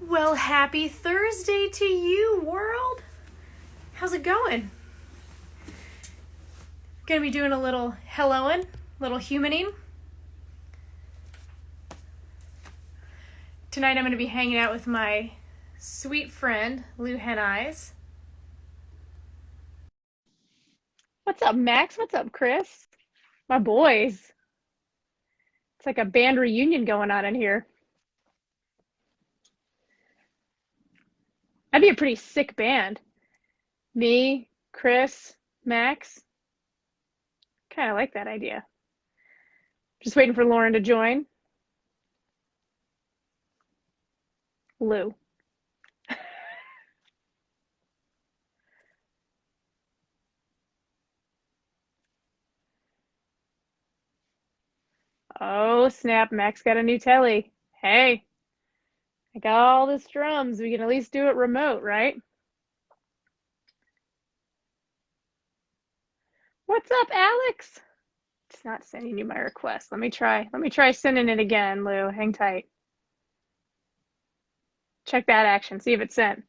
Well, happy Thursday to you, world. How's it going? Gonna be doing a little helloing, little humaning. Tonight I'm gonna be hanging out with my sweet friend, Lou Heneise. What's up, Max? What's up, Chris? My boys. It's like a band reunion going on in here. That'd be a pretty sick band. Me, Chris, Max. Kind of like that idea. Just waiting for Lauren to join. Lou. Oh, snap. Max got a new telly. Hey, I got all this drums. We can at least do it remote, right? What's up, Alex? It's not sending you my request. Let me try. Let me try sending it again, Lou. Hang tight. Check that action. See if it's sent.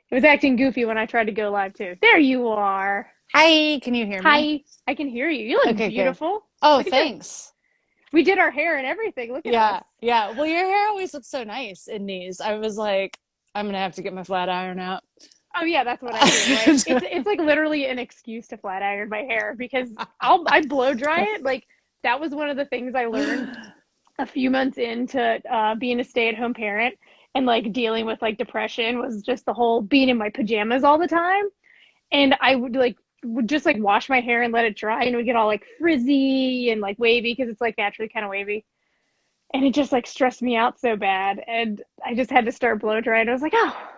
It was acting goofy when I tried to go live too. There you are. Hi, can you hear me? Hi. I can hear you. You look Okay, good. beautiful. Oh, Look at your. thanks. We did our hair and everything. Look at us. Yeah. Well, your hair always looks so nice in these. I was like, I'm gonna have to get my flat iron out. Oh yeah, that's what I do. Like it's like literally an excuse to flat iron my hair because I blow dry it. Like that was one of the things I learned a few months into being a stay-at-home parent and like dealing with like depression was just the whole being in my pajamas all the time. And I would just like wash my hair and let it dry and it would get all like frizzy and like wavy because it's like naturally kind of wavy. And it just like stressed me out so bad. And I just had to start blow dry. And I was like, oh,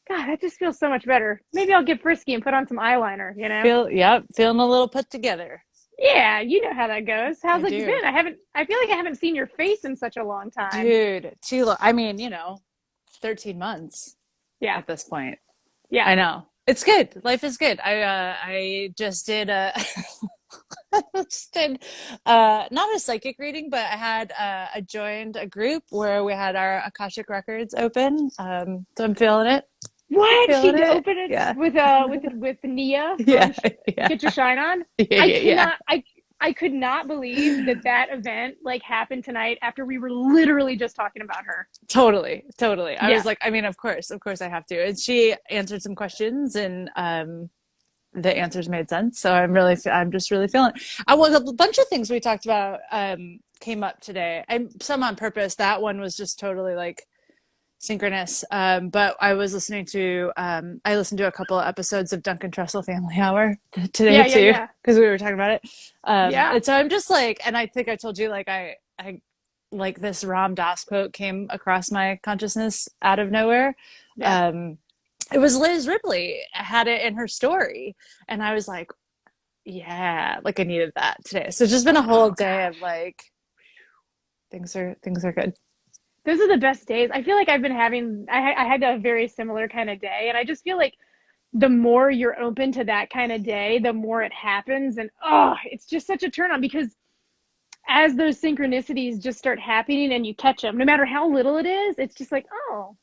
God, that just feels so much better. Maybe I'll get frisky and put on some eyeliner, you know? Yep, feeling a little put together. Yeah, you know how that goes. I How's it do. been? I feel like I haven't seen your face in such a long time. Dude, I mean, 13 months Yeah, at this point. yeah. I know. It's good. Life is good. I just did just did not a psychic reading, but I joined a group where we had our Akashic records open. So I'm feeling it. What? Feeling She it. opened it Yeah. with Nia Yeah. from Yeah. Get Your Shine On. I Yeah. cannot I could not believe that that event like happened tonight after we were literally just talking about her. Totally. I Yeah. was like, I mean, of course I have to. And she answered some questions and the answers made sense. So I'm just really feeling it. Well, a bunch of things we talked about came up today. And some on purpose. That one was just totally like synchronous. But I listened to a couple of episodes of Duncan Trussell Family Hour today Yeah, yeah, too, yeah. because we were talking about it. Yeah. And so I'm just like, and I think I told you, like, I like this Ram Dass quote came across my consciousness out of nowhere. Yeah. Um, it was Liz Ripley had it in her story, and I was like, yeah, like I needed that today. So it's just been a whole Oh day of gosh. like things are good. Those are the best days. I feel like I've been having I had a very similar kind of day and I just feel like the more you're open to that kind of day, the more it happens and oh, it's just such a turn on because as those synchronicities just start happening and you catch them, no matter how little it is, it's just like, oh.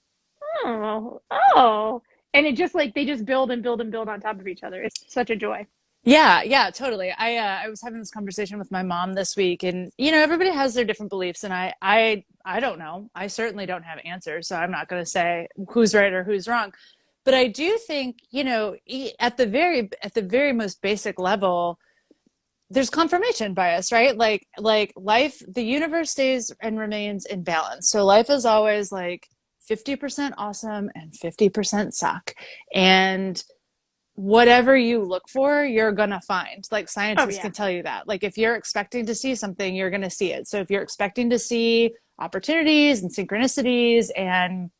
And it just like they just build and build and build on top of each other. It's such a joy. Yeah, totally. I was having this conversation with my mom this week, and everybody has their different beliefs, and I don't know. I certainly don't have answers, so I'm not going to say who's right or who's wrong. But I do think, at the very most basic level, there's confirmation bias, right? Like life, the universe stays and remains in balance. So life is always like 50% awesome and 50% suck. And whatever you look for, you're gonna find. Like Oh scientists yeah. can tell you that. Like if you're expecting to see something, you're gonna see it. So if you're expecting to see opportunities and synchronicities and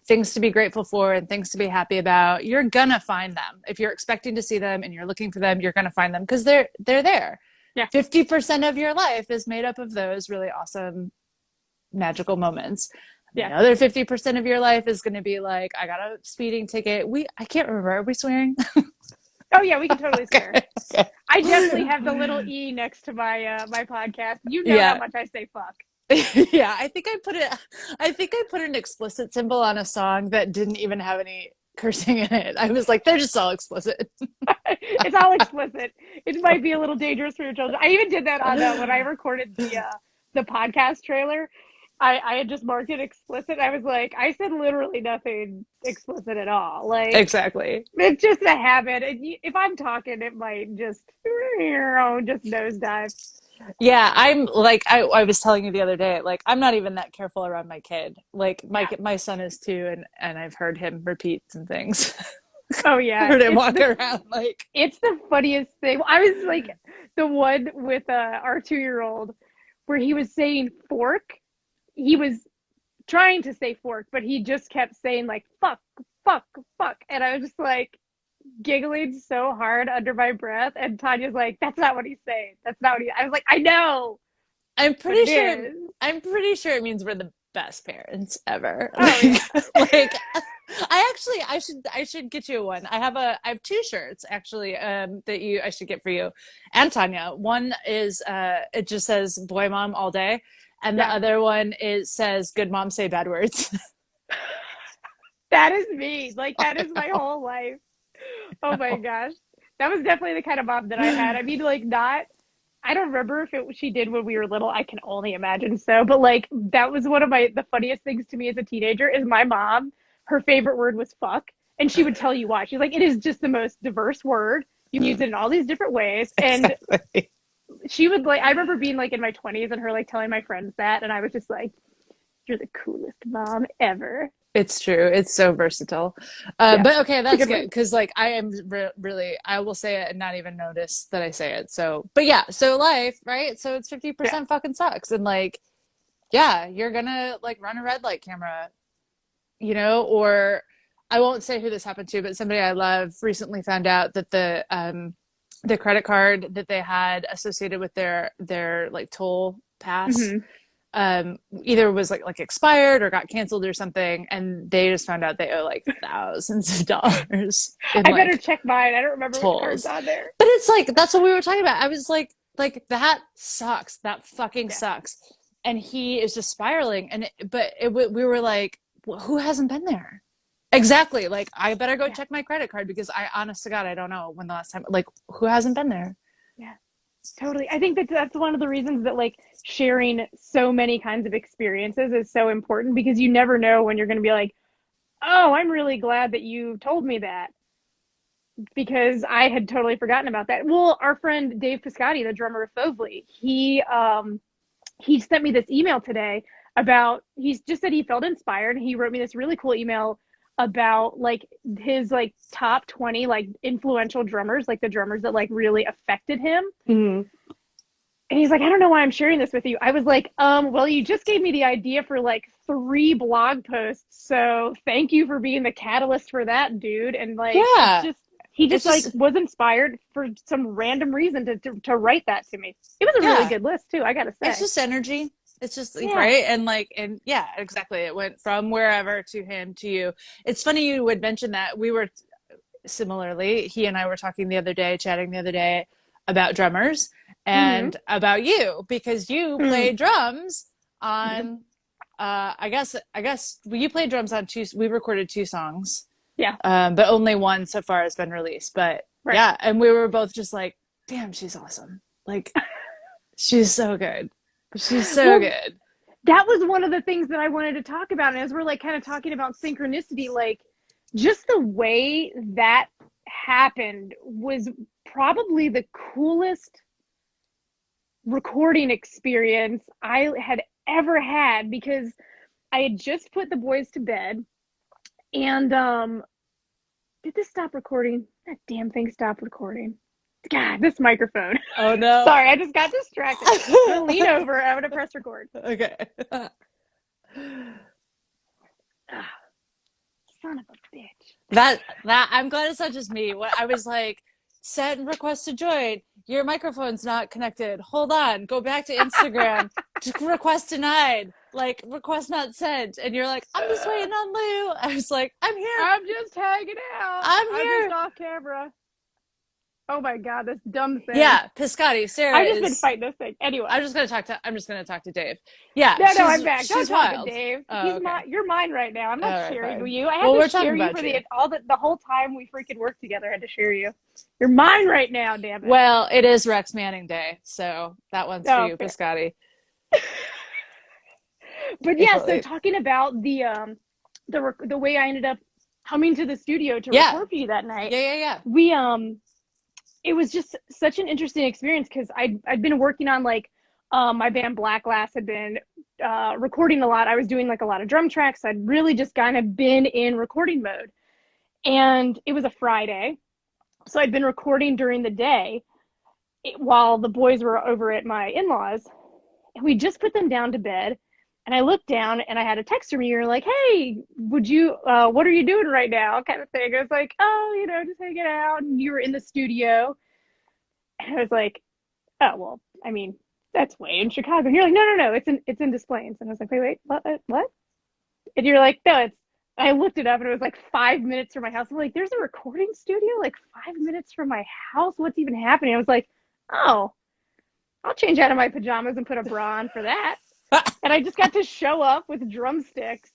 things to be grateful for and things to be happy about, you're gonna find them. If you're expecting to see them and you're looking for them, you're gonna find them because they're there. Yeah. 50% of your life is made up of those really awesome magical moments. The Yeah. other 50% of your life is going to be like, I got a speeding ticket. I can't remember. Are we swearing? Oh yeah, we can totally swear. Okay. I definitely have the little E next to my my podcast. You know how Yeah. much I say fuck. Yeah, I think I put an explicit symbol on a song that didn't even have any cursing in it. I was like, they're just all explicit. It's all explicit. It might be a little dangerous for your children. I even did that on when I recorded the podcast trailer. I had just marked it explicit. I was like, I said literally nothing explicit at all. Like Exactly. it's just a habit. And if I'm talking, it might just nosedive. Yeah, I'm like I was telling you the other day, like I'm not even that careful around my kid. Like Yeah. my son is 2 and I've heard him repeat some things. Oh I yeah. heard him walk around like It's the funniest thing. I was like the one with our 2-year-old where he was saying fork. He was trying to say fork, but he just kept saying like fuck, fuck, fuck. And I was just like giggling so hard under my breath. And Tanya's like, that's not what he's saying. That's not what he I was like, I know, I'm but pretty it sure is. I'm pretty sure it means we're the best parents ever. Oh yeah. Like I should get you one. I have 2 shirts actually that you I should get for you and Tanya. One is it just says boy mom all day and the Yeah. other one is says good mom say bad words. That is me. Like that is my whole life. Oh my gosh. That was definitely the kind of mom that I had. I mean, like not I don't remember if it she did when we were little. I can only imagine so. But like that was one of the funniest things to me as a teenager is my mom, her favorite word was fuck. And she would tell you why. She's like, it is just the most diverse word. You can use it in all these different ways. And Exactly. she would like I remember being like in my 20s and her like telling my friends that and I was just like, you're the coolest mom ever. It's true. It's so versatile. Yeah. But okay, It's a that's good good one. because like I am really I will say it and not even notice that I say it. So, but yeah, so life, right? So it's Yeah. 50% fucking sucks and like yeah, you're gonna like run a red light camera, or I won't say who this happened to, but somebody I love recently found out that the credit card that they had associated with their like toll pass Hmm. either was like expired or got canceled or something, and they just found out they owe like thousands of dollars in I better like check mine. I don't remember which card's tolls. on there. But it's like that's what we were talking about. I was like that sucks. That fucking Yeah. sucks. And he is just spiraling. We were like, well, who hasn't been there? Exactly. Like I better go Yeah. check my credit card because I honest to God I don't know when the last time. Like who hasn't been there? Yeah. Totally. I think that that's one of the reasons that like sharing so many kinds of experiences is so important because you never know when you're going to be like, "Oh, I'm really glad that you told me that." Because I had totally forgotten about that. Well, our friend Dave Piscotti, the drummer of Fovely, he sent me this email today about he's just said he felt inspired. He wrote me this really cool email about like his like top 20 like influential drummers, like the drummers that like really affected him. Mm-hmm. And he's like, I don't know why I'm sharing this with you. I was like, well, you just gave me the idea for like 3 blog posts. So thank you for being the catalyst for that, dude. And like, Yeah. he just It's like just was inspired for some random reason to write that to me. It was a really yeah. good list too, I gotta It's say. just energy. It's just Yeah. right. And yeah, exactly. It went from wherever to him to you. It's funny you would mention that. We were similarly, he and I were talking the other day, chatting the other day about drummers Mm-hmm. and about you because you Mm. play drums Yep. on I guess you played drums on 2 we recorded 2 songs. Yeah. But only one so far has been released. But Right. yeah, and we were both just like, damn, she's awesome. Like she's so good. She's so Well, good. that was one of the things that I wanted to talk about. And as we're like kind of talking about synchronicity, like just the way that happened was probably the coolest recording experience I had ever had because I had just put the boys to bed and did this stop recording? That damn thing stopped recording. God, this microphone. Oh no. Sorry, I just got distracted. I'm gonna lean over. I'm gonna press record. Okay. Ah, son of a bitch. That I'm glad it's not just me. What I was like, send request to join. Your microphone's not connected. Hold on. Go back to Instagram. Request denied. Like request not sent. And you're like, I'm just waiting on Lou. I was like, I'm here. I'm just hanging out. I'm I'm just here. off camera. Oh my God, this dumb thing. Yeah, Piscotti. Sarah I've just been is. fighting this thing. Anyway. I'm just gonna talk to Dave. Yeah, No, I'm back. Don't she's talk to wild. Dave. Oh, okay. You're mine right now. I'm All not right, sharing fine. you. I had Well, to we're talking share you about for you. the whole time we freaking worked together. I had to share you. You're mine right now, damn it. Well, it is Rex Manning Day, so that one's for you, fair. Piscotti. But yeah, April so 8th. talking about the way I ended up coming to the studio to Yeah. record for you that night. Yeah. We it was just such an interesting experience because I'd been working on like my band Black Glass had been recording a lot. I was doing like a lot of drum tracks. I'd really just kind of been in recording mode. And it was a Friday. So I'd been recording during the day while the boys were over at my in-laws. And we just put them down to bed. And I looked down and I had a text from you. You're like, hey, what are you doing right now? Kind of thing. I was like, oh, just hanging out. And you were in the studio. And I was like, oh, well, I mean, that's way in Chicago. And you're like, no, it's in Des Plaines. And I was like, wait, what? And you're like, no, I looked it up and it was like 5 minutes from my house. I'm like, there's a recording studio like 5 minutes from my house. What's even happening? I was like, oh, I'll change out of my pajamas and put a bra on for that. And I just got to show up with drumsticks.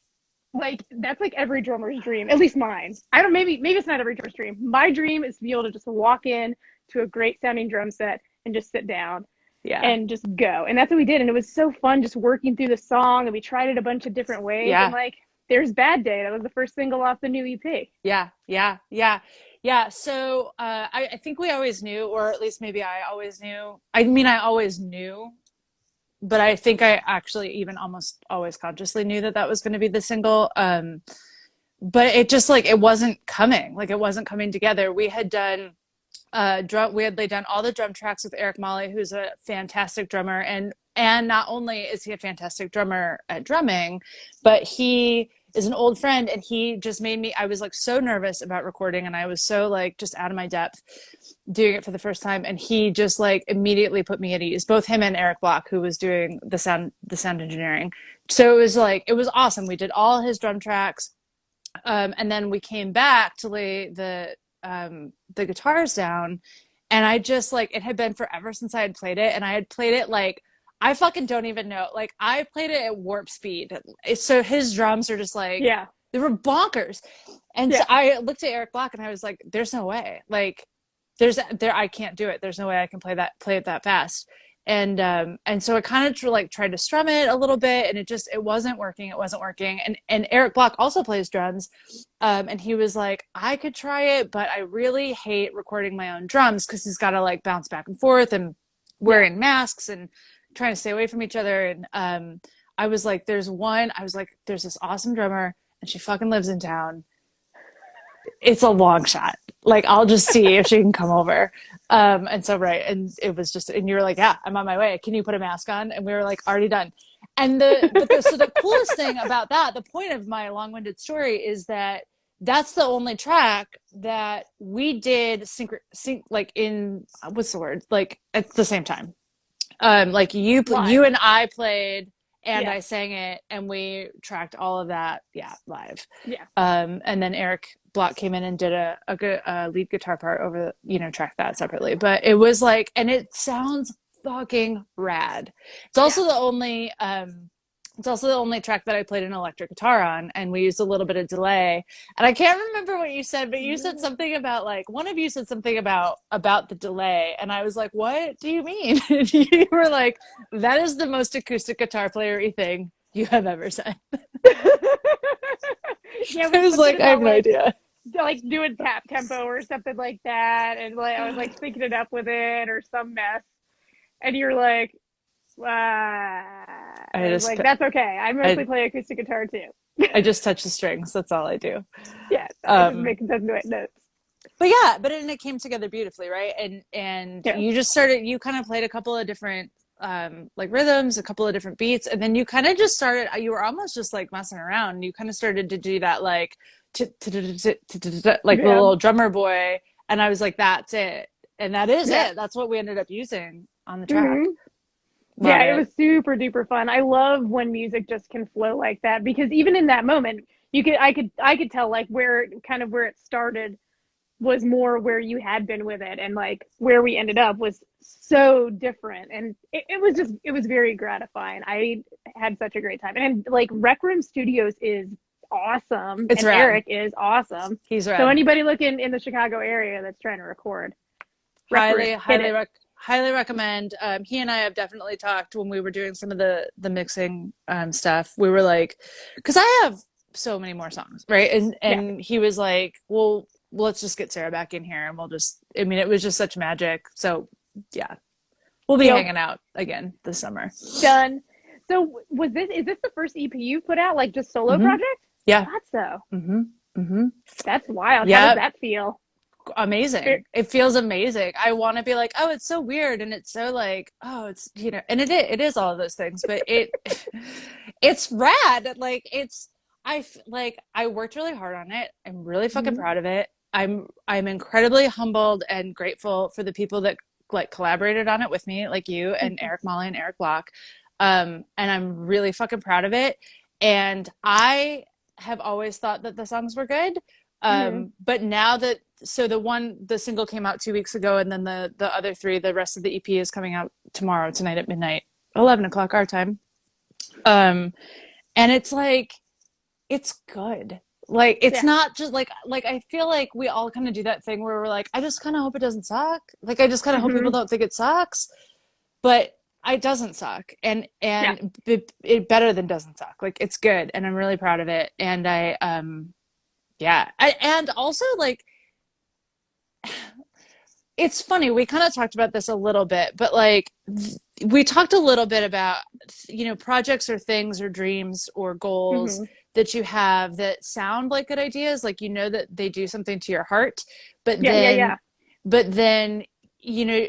Like, that's like every drummer's dream, at least mine. Maybe it's not every drummer's dream. My dream is to be able to just walk in to a great sounding drum set and just sit down and just go. And that's what we did. And it was so fun just working through the song. And we tried it a bunch of different ways. Yeah. And like, there's Bad Day. That was the first single off the new EP. Yeah. So I think we always knew, or at least maybe I always knew. I mean, I always knew, but I think I actually even almost always consciously knew that was going to be the single. But it just like, it wasn't coming. Like, it wasn't coming together. We had done we had laid down all the drum tracks with Eric Molly, who's a fantastic drummer, and not only is he a fantastic drummer at drumming, but he is an old friend, and he just made me, I was like so nervous about recording, and I was so like just out of my depth doing it for the first time, and he just like immediately put me at ease, both him and Eric Block, who was doing the sound engineering. So it was awesome. We did all his drum tracks, and then we came back to lay the guitars down, and I just like, it had been forever since I had played it, and I had played it like, I fucking don't even know, like I played it at warp speed, so his drums are just like, they were bonkers. And so I looked at Eric Block and I was like, there's no way, like I can't do it, there's no way I can play it that fast. And so I kind of tried to strum it a little bit, and it wasn't working. And Eric Block also plays drums. And he was like, I could try it, but I really hate recording my own drums, because he's got to like bounce back and forth and wearing masks and trying to stay away from each other. And I was like, there's this awesome drummer, and she fucking lives in town. It's a long shot. Like, I'll just see if she can come over. And so, right. And it was just, and you were like, yeah, I'm on my way. Can you put a mask on? And we were like, already done. And so the coolest thing about that, the point of my long-winded story, is that that's the only track that we did like in, what's the word? Like at the same time. Like you and I played, and I sang it, and we tracked all of that. Live. And then Eric Block came in and did a good lead guitar part over, tracked that separately. But it was like, and it sounds fucking rad. It's also the only track that I played an electric guitar on, and we used a little bit of delay. And I can't remember what you said, but you said something about like, one of you said something about the delay, and I was like, what do you mean? And you were like, that is the most acoustic guitar player-y thing you have ever said. I was like, I have no idea. Like doing tap tempo or something like that, and like I was like syncing it up with it or some mess, and you're like, I was like, that's okay. I mostly play acoustic guitar too. I just touch the strings. That's all I do. Yeah, I just make some notes. But it came together beautifully, right? And you kind of played a couple of different like rhythms, a couple of different beats, and then you kind of just started. You were almost just like messing around. You kind of started to do that like like the little drummer boy, and I was like, that's it, and that is it. That's what we ended up using on the track. It was super duper fun. I love when music just can flow like that, because even in that moment, I could tell like where it started was more where you had been with it, and like where we ended up was so different, and it was very gratifying. I had such a great time, and like Rec Room Studios is awesome, It's and rad. Eric is awesome. He's So rad. anybody looking in the Chicago area that's trying to record, Highly recommend. He and I have definitely talked when we were doing some of the mixing stuff. We were like, because I have so many more songs, right? And he was like, well, let's just get Sarah back in here, and we'll just. I mean, it was just such magic. So yeah, we'll be hanging out again this summer. Done. So is this the first EP you put out, like just solo project? Yeah. Thought so. Mm-hmm. That's wild. How does that feel? Amazing. It feels amazing. I want to be like, oh, it's so weird, and it's so like, oh, it's and it is all of those things, but it's rad. Like I worked really hard on it. I'm really fucking proud of it. I'm incredibly humbled and grateful for the people that like collaborated on it with me, like you and Eric Molly and Eric Block. And I'm really fucking proud of it. And I have always thought that the songs were good. But now that the single came out 2 weeks ago, and then the other three, the rest of the EP is coming out tonight at midnight, 11 o'clock our time. And it's like, it's good. Like, it's not just like I feel like we all kind of do that thing where we're like, I just kind of hope it doesn't suck. Like, I just kind of hope people don't think it sucks, but it doesn't suck. And it better than doesn't suck. Like, it's good. And I'm really proud of it. And and also like, it's funny, we kind of talked about this a little bit, but like we talked a little bit about projects or things or dreams or goals that you have that sound like good ideas, like that they do something to your heart, but then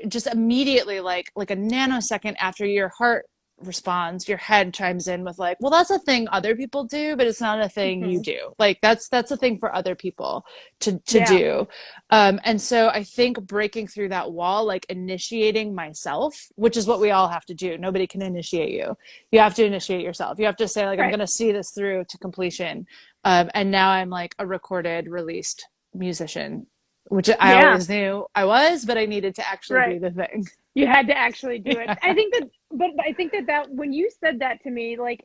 just immediately like a nanosecond after your heart responds, your head chimes in with like, well, that's a thing other people do, but it's not a thing you do. Like that's a thing for other people to do. And so I think breaking through that wall, like initiating myself, which is what we all have to do. Nobody can initiate you. You have to initiate yourself. You have to say like, I'm going to see this through to completion. And now I'm like a recorded, released musician, which I always knew I was, but I needed to actually do the thing. You had to actually do it. I think that when you said that to me, like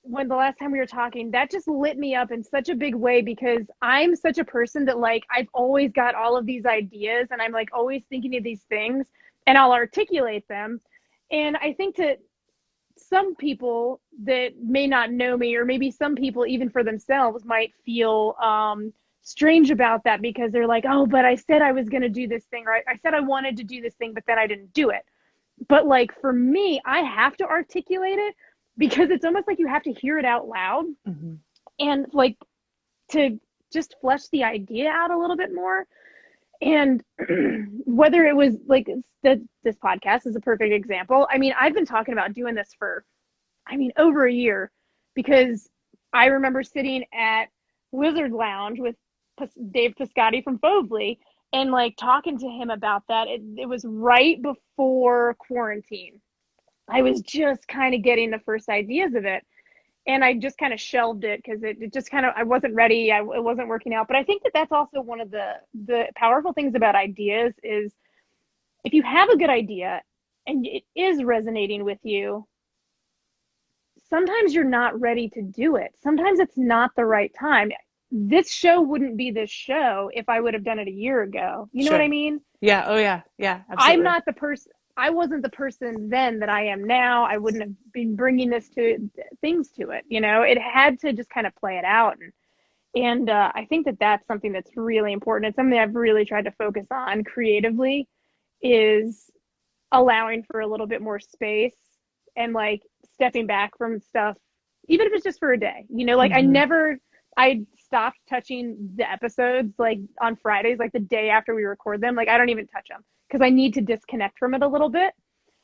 when the last time we were talking, that just lit me up in such a big way, because I'm such a person that like, I've always got all of these ideas, and I'm like always thinking of these things, and I'll articulate them. And I think that some people that may not know me, or maybe some people even for themselves, might feel strange about that, because they're like, oh, but I said I was going to do this thing, or I said I wanted to do this thing, but then I didn't do it. But like for me, I have to articulate it, because it's almost like you have to hear it out loud, and like to just flesh the idea out a little bit more. And whether it was like this podcast is a perfect example. I mean, I've been talking about doing this for over a year, because I remember sitting at Wizard Lounge with Dave Piscotti from Fovely, and like talking to him about that. It was right before quarantine. I was just kind of getting the first ideas of it, and I just kind of shelved it, because it just kind of, I wasn't ready. It wasn't working out. But I think that that's also one of the powerful things about ideas is, if you have a good idea and it is resonating with you, sometimes you're not ready to do it. Sometimes it's not the right time. This show wouldn't be this show if I would have done it a year ago. You know what I mean? Yeah. Oh yeah. Yeah. Absolutely. I'm not the person. I wasn't the person then that I am now. I wouldn't have been bringing things to it. It had to just kind of play it out. And I think that that's something that's really important. It's something I've really tried to focus on creatively, is allowing for a little bit more space, and like stepping back from stuff, even if it's just for a day. Like I stopped touching the episodes like on Fridays, like the day after we record them. Like I don't even touch them, because I need to disconnect from it a little bit,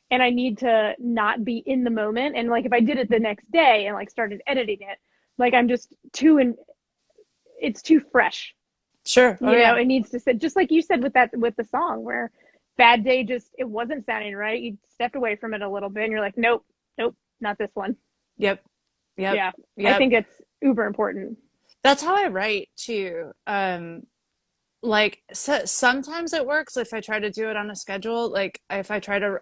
and I need to not be in the moment. And like if I did it the next day and like started editing it, like I'm just it's too fresh. Sure. It needs to sit, just like you said with the song, where Bad Day, just it wasn't sounding right. You stepped away from it a little bit, and you're like, nope, not this one. Yep. I think it's uber important. That's how I write too. like sometimes it works if I try to do it on a schedule. Like if I try to,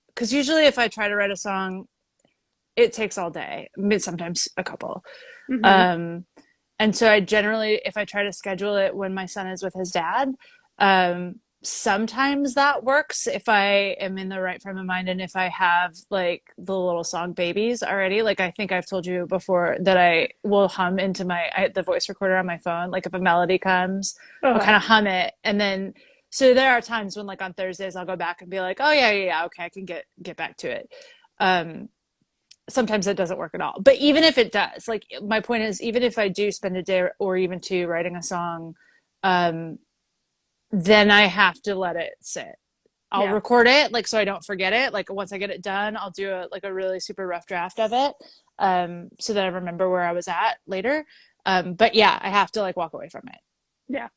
because usually if I try to write a song, it takes all day, sometimes a couple. Hmm. Um, and so I generally, if I try to schedule it when my son is with his dad, sometimes that works if I am in the right frame of mind and if I have like the little song babies already. Like I think I've told you before that I will hum into the voice recorder on my phone. Like if a melody comes, I'll Uh-huh. kind of hum it, and then so there are times when like on Thursdays I'll go back and be like, oh yeah, yeah, yeah, okay, I can get back to it. Um, Sometimes it doesn't work at all. But even if it does, like my point is, even if I do spend a day or even two writing a song, um, then I have to let it sit. I'll Yeah. record it, like so I don't forget it. Like once I get it done, I'll do a really super rough draft of it, so that I remember where I was at later. But yeah, I have to like walk away from it Yeah.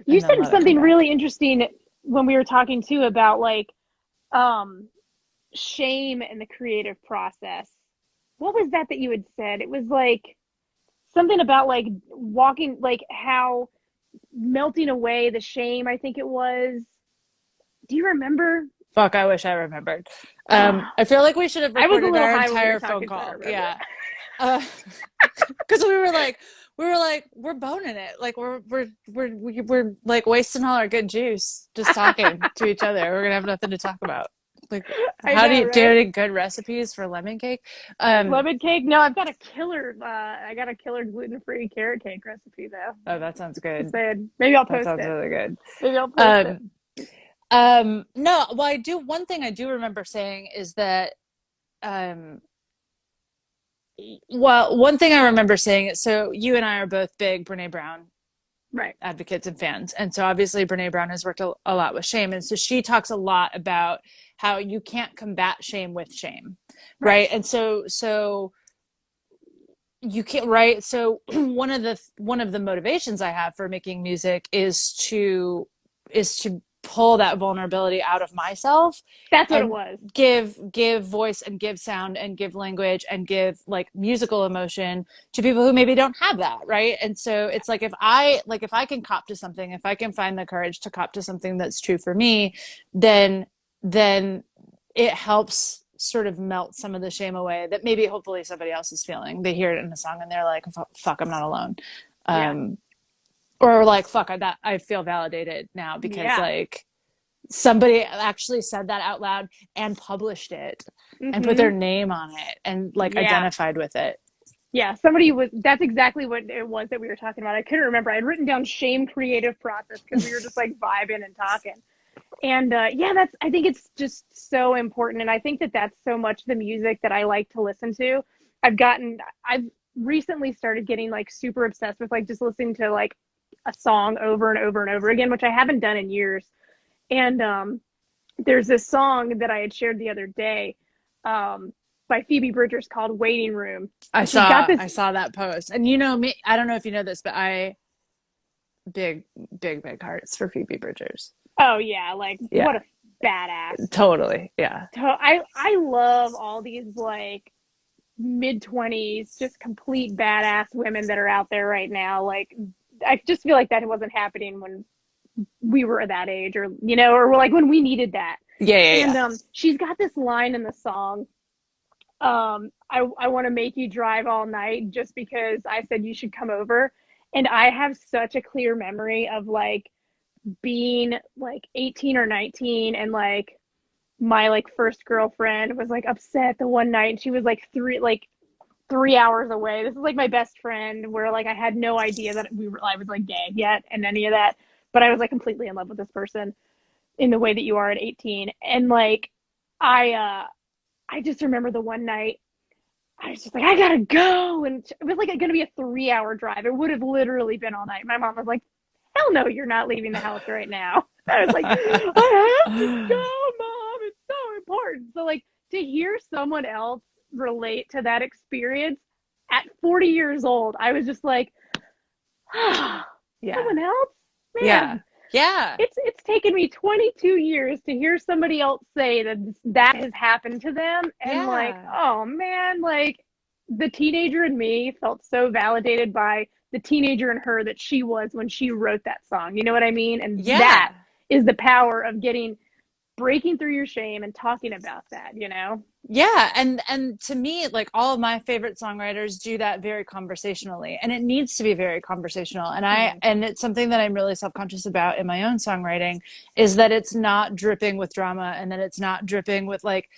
You and then said let it come something back. really interesting when we were talking too about like um shame in the creative process. What was that you had said? It was like something about like walking, like how melting away the shame, I think it was. Do you remember? Fuck, I wish I remembered. Ah, I feel like we should have I was a recorded little our high when we were entire phone talking, so I don't call. remember. Yeah. Uh, because we were like we're boning it, like we're like wasting all our good juice just talking to each other. We're gonna have nothing to talk about. Like, I how do know, you do right? any good recipes for lemon cake? um Lemon cake? No, I've got a killer. I got a killer gluten-free carrot cake recipe though. oh, that sounds Just good. saying. Maybe I'll That post sounds it. really good. Maybe I'll post it. um no, well, I do, one thing I do remember saying is that um well, one thing I remember saying is, so you and I are both big Brene Brown Right. advocates and fans. And so obviously Brene Brown has worked a lot with shame. And so she talks a lot about how you can't combat shame with shame. Right. Right. And so you can't, right. So one of the motivations I have for making music is to pull that vulnerability out of myself That's what it and was. give voice and give sound and give language and give like musical emotion to people who maybe don't have that, right? And so it's like if I can cop to something, if I can find the courage to cop to something that's true for me, then it helps sort of melt some of the shame away that maybe hopefully somebody else is feeling. They hear it in the song and they're like, fuck, I'm not alone. Yeah. um or like, fuck, I feel validated now because Yeah. like somebody actually said that out loud and published it and put their Mm-hmm. name on it and like Yeah. identified with it. Yeah. Somebody was, that's exactly what it was that we were talking about. I couldn't remember. I had written down shame creative process because we were just like vibing and talking. And yeah, I think it's just so important. And I think that that's so much the music that I like to listen to. I've recently started getting like super obsessed with like just listening to like a song over and over and over again, which I haven't done in years. And there's this song that I had shared the other day by Phoebe Bridgers called Waiting Room. I And she's got saw this, I saw that post. And you know me, I don't know if you know this, but I big big hearts for Phoebe Bridgers. oh yeah, like Yeah, what a badass. totally. Yeah. I love all these like mid 20s, just complete badass women that are out there right now. Like, I just feel like that wasn't happening when we were that age, or, or like when we needed that. Yeah, yeah, And yeah. she's got this line in the song. I want to make you drive all night just because I said you should come over. And I have such a clear memory of like being like 18 or 19 and like my like first girlfriend was like upset the one night and she was like 3 hours away. This is like my best friend where like I had no idea that I was like gay yet and any of that, but I was like completely in love with this person in the way that you are at 18. And like I just remember the one night I was just like, I gotta go. And it was like going to be a 3 hour drive. It would have literally been all night. My mom was like, hell no, you're not leaving the house right now. I was like, I have to go, mom. It's so important. So, like, to hear someone else relate to that experience at 40 years old, I was just like, ah, Yeah. someone else? Yeah. Man, Yeah. it's taken me 22 years to hear somebody else say that that has happened to them. And, like, Yeah. oh, man, like, the teenager in me felt so validated by the teenager in her that she was when she wrote that song. You know what I mean? And Yeah. that is the power of breaking through your shame and talking about that, you know? Yeah, and to me, like all of my favorite songwriters do that very conversationally, and it needs to be very conversational. And and it's something that I'm really self-conscious about in my own songwriting, is that it's not dripping with drama, and that it's not dripping with like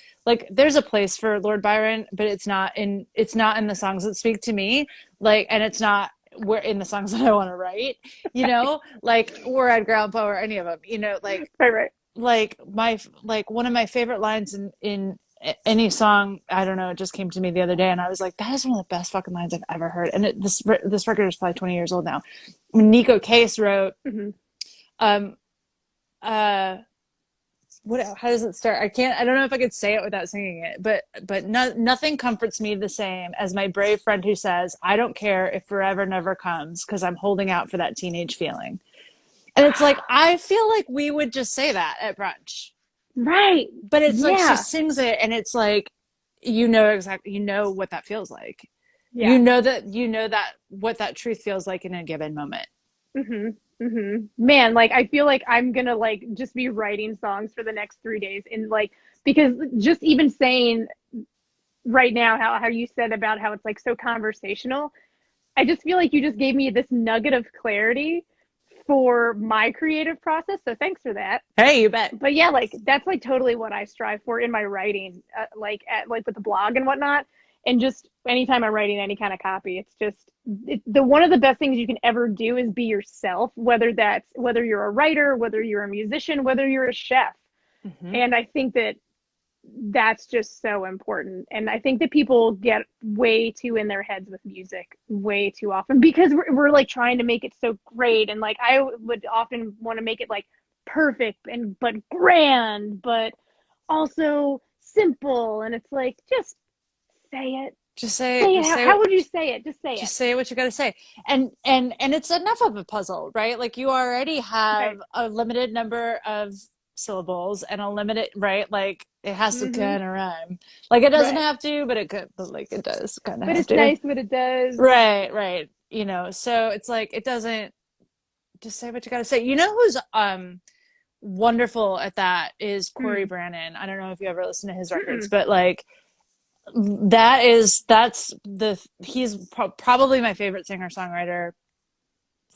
there's a place for Lord Byron, but it's not in the songs that speak to me, like, and it's not where in the songs that I want to write, you know, like, or Edgar Allan Poe or any of them, you know, like Right. like one of my favorite lines in any song, I don't know, it just came to me the other day, and I was like, that is one of the best fucking lines I've ever heard. And this record is probably 20 years old now. When Nico Case wrote, um, how does it start? I don't know if I could say it without singing it, but nothing comforts me the same as my brave friend who says, I don't care if forever never comes, because I'm holding out for that teenage feeling. And it's like, I feel like we would just say that at brunch. Right. But it's like she sings it, and it's like, you know what that feels like. Yeah. You know that what that truth feels like in a given moment. Man, like, I feel like I'm gonna like just be writing songs for the next 3 days, and like, because just even saying right now how you said about how it's like so conversational, I just feel like you just gave me this nugget of clarity for my creative process. So thanks for that. Hey, you bet. But yeah, like that's like totally what I strive for in my writing, like with the blog and whatnot. And just anytime I'm writing any kind of copy, it's just the one of the best things you can ever do is be yourself, whether you're a writer, whether you're a musician, whether you're a chef. And I think that's just so important. And I think that people get way too in their heads with music way too often, because we're like trying to make it so great. And like, I would often want to make it like perfect but grand, but also simple. And it's like, just say it. Just say it. How would you say it? Just say it. Just say what you got to say. And it's enough of a puzzle, right? Like, you already have a limited number of syllables and a limited, right? Like, it has to kind of rhyme. Like, it doesn't have to, but it could, but like it does kind of have to. But it's nice when it does. Right. You know, so it's like, it doesn't, just say what you got to say. You know who's wonderful at that is Corey Brannon. I don't know if you ever listen to his records, but like, he's probably my favorite singer-songwriter.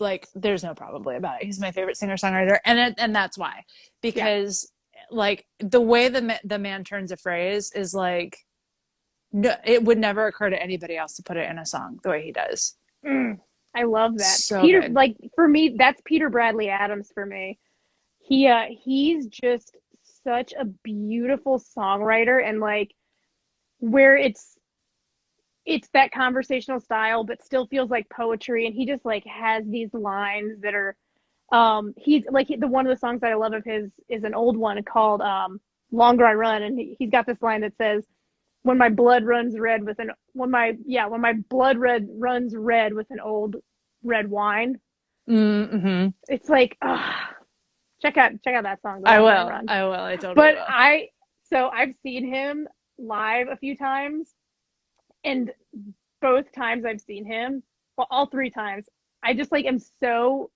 Like, there's no probably about it. He's my favorite singer-songwriter, and that's why, because like the way the man turns a phrase is like, no, it would never occur to anybody else to put it in a song the way he does. I love that. So Peter, good. like, for me, that's Peter Bradley Adams for me. He's just such a beautiful songwriter, and like, where it's that conversational style but still feels like poetry, and he just like has these lines that are he's like, the one of the songs that I love of his is an old one called Longer I Run, and he's got this line that says, when my blood runs red with an old red wine. It's like, check out that song. I will. I totally will. So I've seen him live a few times, and both times I've seen him, well, all 3 times, I just like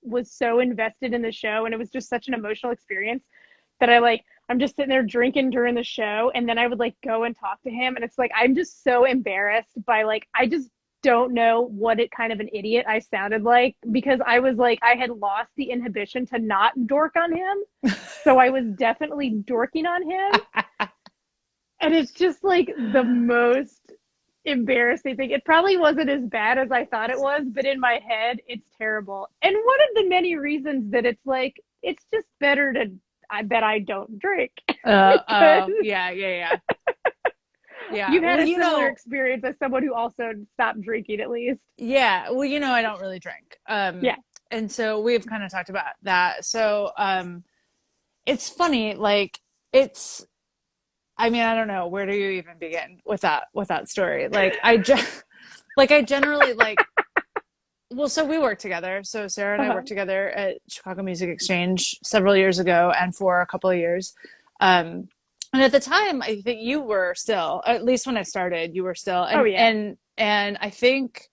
was so invested in the show, and it was just such an emotional experience that I'm just sitting there drinking during the show, and then I would like go and talk to him, and it's like, I'm just so embarrassed by like, I just don't know what kind of an idiot I sounded like, because I was like, I had lost the inhibition to not dork on him. So I was definitely dorking on him. And it's just like the most embarrassing thing. It probably wasn't as bad as I thought it was, but in my head, it's terrible. And one of the many reasons that it's like, it's just better to, I bet I don't drink. Yeah. You've had a similar experience as someone who also stopped drinking, at least. Yeah. Well, I don't really drink. And so we've kind of talked about that. So it's funny, like, I mean, I don't know, where do you even begin with that story? Like, I generally like, well, so we worked together. So Sarah and I worked together at Chicago Music Exchange several years ago, and for a couple of years. And at the time, I think you were still, at least when I started, you were still. And, and I think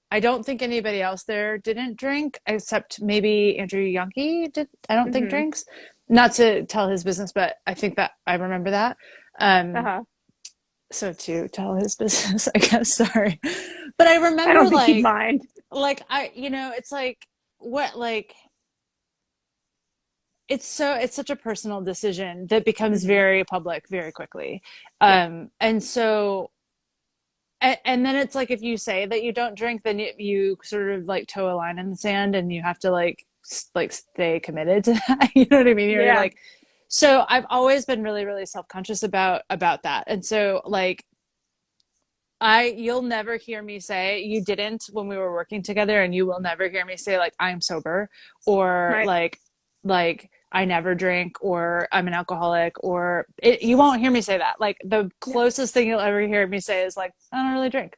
I don't think anybody else there didn't drink, except maybe Andrew Youngke did. I don't think Mm-hmm. drinks. Not to tell his business, but I think that I remember that. Um, Uh-huh. so to tell his business, I guess. Sorry, but I I don't remember think he'd mind. it's like what like it's such a personal decision that becomes Mm-hmm. very public very quickly. Yeah. And so and then it's like if you say that you don't drink, then you sort of like toe a line in the sand, and you have to like stay committed to that. You know what I mean? You're Yeah. like, so I've always been really, really self-conscious about that. And so like you'll never hear me say you didn't when we were working together, and you will never hear me say like I'm sober, or Right. like I never drink, or I'm an alcoholic, or you won't hear me say that. Like the Yeah. closest thing you'll ever hear me say is like I don't really drink.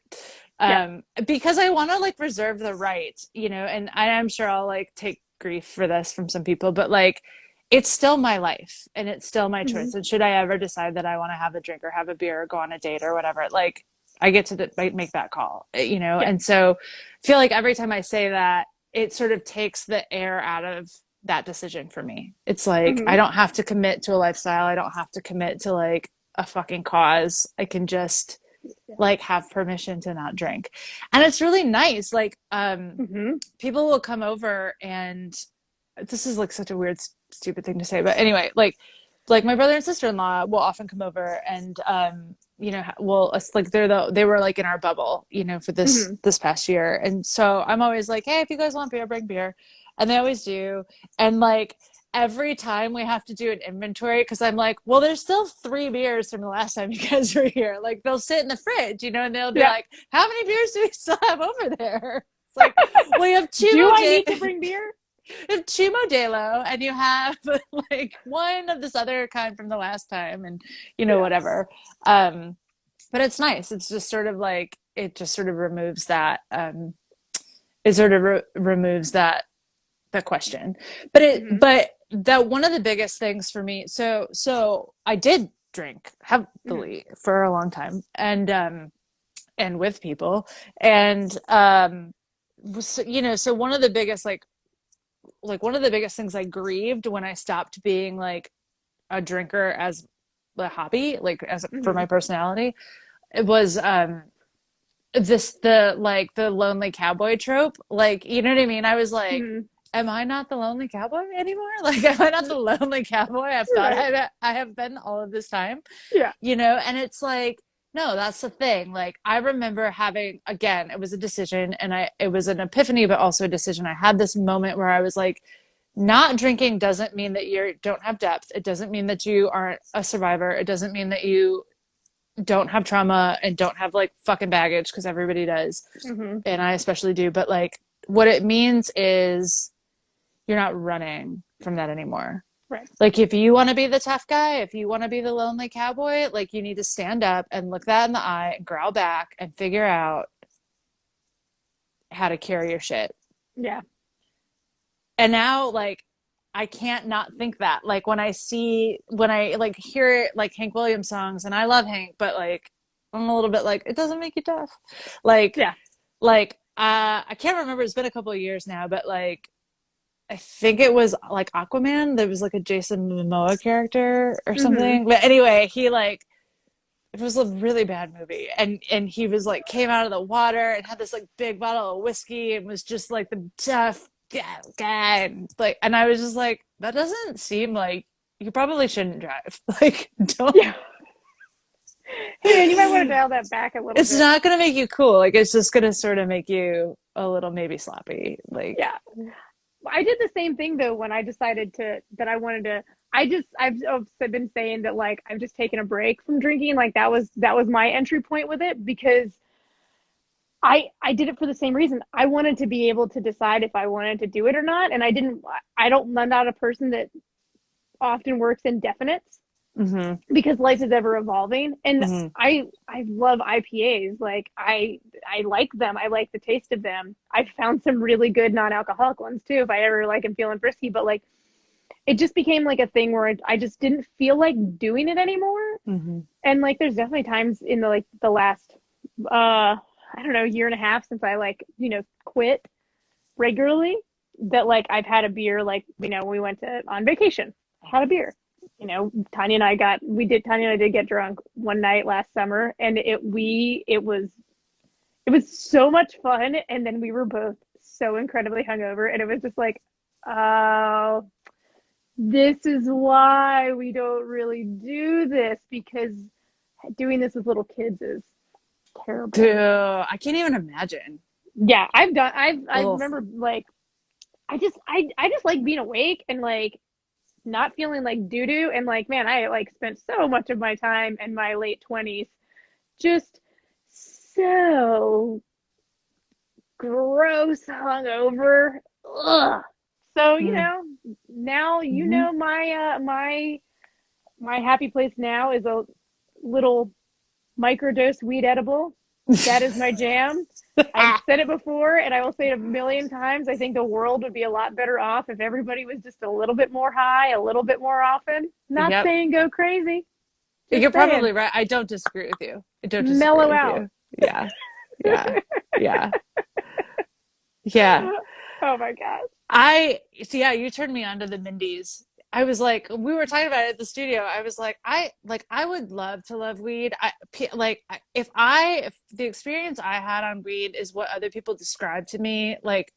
Yeah. Because I want to like reserve the right, and I'm sure I'll like take grief for this from some people, but like it's still my life and it's still my Mm-hmm. choice. And should I ever decide that I want to have a drink or have a beer or go on a date or whatever, like I get to make that call. Yeah. And so I feel like every time I say that, it sort of takes the air out of that decision for me. It's like Mm-hmm. I don't have to commit to a lifestyle. I don't have to commit to like a fucking cause. I can just Yeah. like have permission to not drink. And it's really nice. Like Mm-hmm. people will come over, and this is like such a weird stupid thing to say, but anyway, like my brother and sister-in-law will often come over, and well, like they were like in our bubble, for Mm-hmm. this past year. And so I'm always like, hey, if you guys want beer, bring beer. And they always do. And like every time we have to do an inventory, because I'm like, well, there's still 3 beers from the last time you guys were here. Like they'll sit in the fridge, and they'll be Yeah. like, how many beers do we still have over there? It's like, well, you have Do I need to bring beer? you have two Modelo, and you have like one of this other kind from the last time, and Yeah. whatever. But it's nice. It's just sort of like it just sort of removes that. It sort of removes that question. But Mm-hmm. that one of the biggest things for me. So I did drink Mm-hmm. heavily for a long time, and with people, and so one of the biggest like one of the biggest things I grieved when I stopped being like a drinker as a hobby, like as for Mm-hmm. my personality, it was the lonely cowboy trope. Like, you know what I mean? I was like, Mm-hmm. am I not the lonely cowboy anymore? Like, am I not the lonely cowboy I thought Right. I have been all of this time? Yeah. And it's like, no, that's the thing. Like, I remember having, again, it was a decision, and it was an epiphany, but also a decision. I had this moment where I was like, not drinking doesn't mean that you don't have depth. It doesn't mean that you aren't a survivor. It doesn't mean that you don't have trauma and don't have like fucking baggage, because everybody does. Mm-hmm. And I especially do. But like, what it means is you're not running from that anymore. Right. Like, if you want to be the tough guy, if you want to be the lonely cowboy, like, you need to stand up and look that in the eye and growl back and figure out how to carry your shit. Yeah. And now, like, I can't not think that. Like, when I like hear like Hank Williams songs, and I love Hank, but like, I'm a little bit like, it doesn't make you tough. Like, Yeah. I can't remember. It's been a couple of years now, but like, I think it was like Aquaman. There was like a Jason Momoa character or Mm-hmm. something. But anyway, he like it was a really bad movie, and he was like came out of the water and had this like big bottle of whiskey and was just like the tough guy, and like, and I was just like, that doesn't seem like you probably shouldn't drive. Like, don't. Yeah. Hey man, you might want to dial that back a little It's bit. not gonna make you cool. Like, it's just gonna sort of make you a little maybe sloppy. Like, Yeah. I did the same thing though when I decided that I wanted to. I've been saying that like I've just taken a break from drinking. Like that was my entry point with it, because I did it for the same reason. I wanted to be able to decide if I wanted to do it or not, and I'm not a person that often works in definites, mm-hmm, because life is ever evolving. And mm-hmm, I love IPAs. Like I like them. I like the taste of them. I've found some really good non-alcoholic ones too if I ever like am feeling frisky, but like it just became like a thing where I just didn't feel like doing it anymore. mm-hmm. And like there's definitely times in the last I don't know, year and a half since I like, quit regularly, that like I've had a beer, like, we went on vacation, I had a beer. Tanya and I did get drunk one night last summer, and it was so much fun. And then we were both so incredibly hungover, and it was just like, oh, this is why we don't really do this, because doing this with little kids is terrible. Dude, I can't even imagine. Yeah, I Ugh. remember like I just like being awake and like not feeling like doo doo, and like, man, I like spent so much of my time in my late 20s just so gross hungover. Ugh. So, Mm. now Hmm. my happy place now is a little microdose weed edible. That is my jam. I've said it before, and I will say it a million times. I think the world would be a lot better off if everybody was just a little bit more high, a little bit more often. Not Yep. saying go crazy, You're just saying probably right. I don't disagree with you. I don't disagree mellow with out. you. Yeah. Yeah. Yeah. Yeah. Oh my gosh. So yeah, you turned me on to the Mindy's. I was like, we were talking about it at the studio. I was like, I would love to love weed. If the experience I had on weed is what other people describe to me, like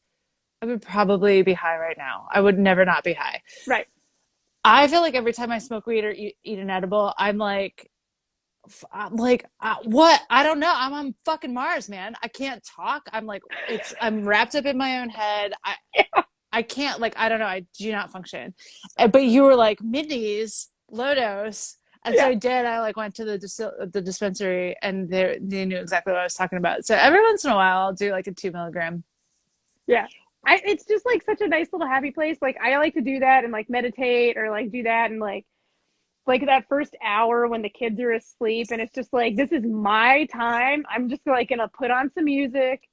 I would probably be high right now. I would never not be high. Right. I feel like every time I smoke weed or eat an edible, what? I don't know. I'm on fucking Mars, man. I can't talk. I'm wrapped up in my own head. I can't, like, I don't know. I do not function. But you were like, Mindy's low dose. And so Yeah. I did. I like went to the dispensary, and they knew exactly what I was talking about. So every once in a while, I'll do like a 2 milligram. Yeah. It's just like such a nice little happy place. Like I like to do that and like meditate, or like do that, and like that first hour when the kids are asleep, and it's just like, this is my time. I'm just like gonna put on some music,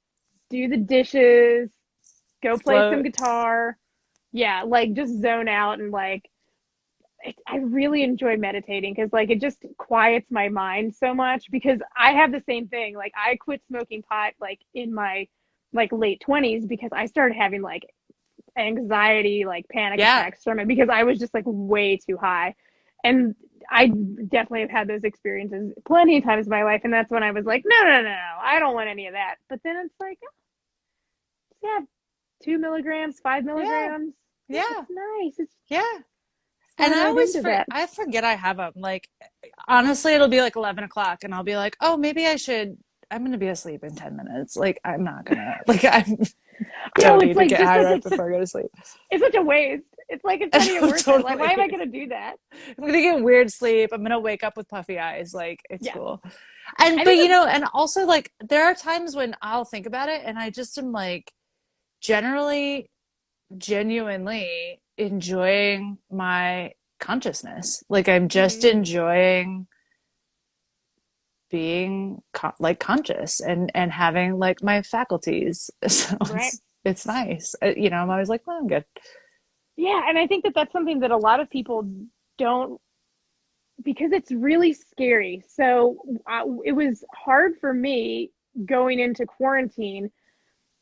do the dishes, go play some Float. guitar. Yeah, like just zone out, and like I really enjoy meditating because like it just quiets my mind so much, because I have the same thing. Like I quit smoking pot like in my like late 20s because I started having like anxiety, like panic Yeah. attacks from it, because I was just like way too high. And I definitely have had those experiences plenty of times in my life. And that's when I was like, no, no, no, no, I don't want any of that. But then it's like, oh, yeah, 2 milligrams, five Yeah. milligrams. Yeah, Yeah. it's nice. It's Yeah. And started right into that. I forget I have them. Like, honestly, it'll be like 11 o'clock, and I'll be like, oh, maybe I'm going to be asleep in 10 minutes. Like, I'm not going to, like, I No, don't it's need to like get just high such right before I go to sleep. it's such a waste. It's like it's And not even I'm worth it. Like, why am I totally, gonna do that? I'm going to get weird sleep. I'm going to wake up with puffy eyes. Like, it's Yeah. cool. I But think that's and also, like, there are times when I'll think about it, and I just am like, generally, genuinely enjoying my consciousness. Like, I'm just mhm, enjoying being like conscious and having like my faculties. So right. it's nice. I'm always like, well, I'm good. Yeah, and I think that that's something that a lot of people don't, because it's really scary. So it was hard for me going into quarantine,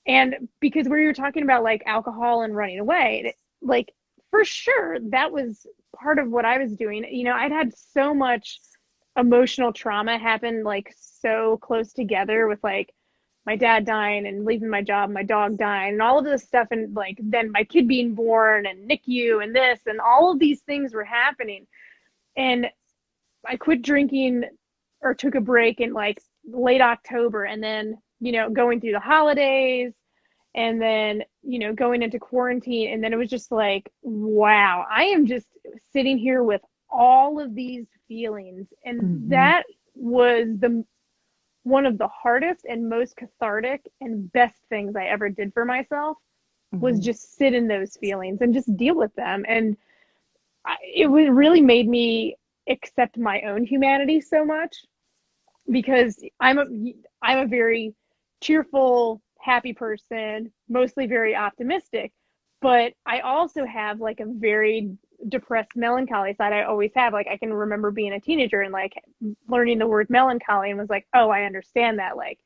and because we were talking about like alcohol and running away, like for sure that was part of what I was doing. I'd had so much emotional trauma happen like so close together with like my dad dying and leaving my job, my dog dying, and all of this stuff, and like then my kid being born and NICU and this and all of these things were happening. And I quit drinking, or took a break in like late October, and then going through the holidays, and then going into quarantine, and then it was just like, wow, I am just sitting here with all of these feelings. And Hmm. that was the one of the hardest and most cathartic and best things I ever did for myself, was Hmm. just sit in those feelings and just deal with them. And it really made me accept my own humanity so much, because I'm a very cheerful, happy person, mostly very optimistic, but I also have like a very depressed, melancholy side. I always have. Like I can remember being a teenager and like learning the word melancholy, and was like, oh, I understand that. Like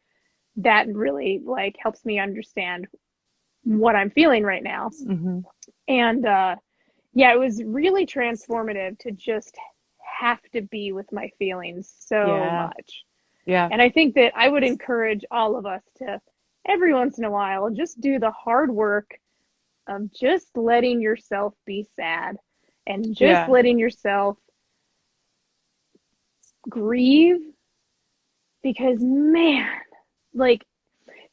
that really like helps me understand what I'm feeling right now. Mm-hmm. And yeah, it was really transformative to just have to be with my feelings so Yeah. much. Yeah. And I think that I would encourage all of us to every once in a while just do the hard work of just letting yourself be sad and just Yeah. letting yourself grieve, because man, like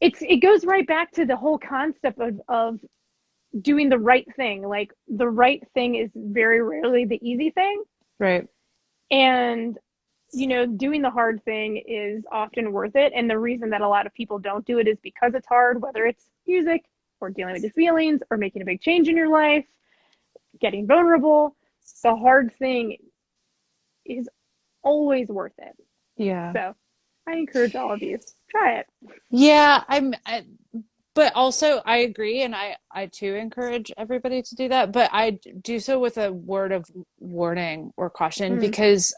it goes right back to the whole concept of doing the right thing. Like the right thing is very rarely the easy thing. Right. And doing the hard thing is often worth it. And the reason that a lot of people don't do it is because it's hard, whether it's music or dealing with your feelings or making a big change in your life, getting vulnerable. The hard thing is always worth it. Yeah. So I encourage all of you, try it. Yeah. But also I agree. And I too encourage everybody to do that. But I do so with a word of warning or caution, Mm, because,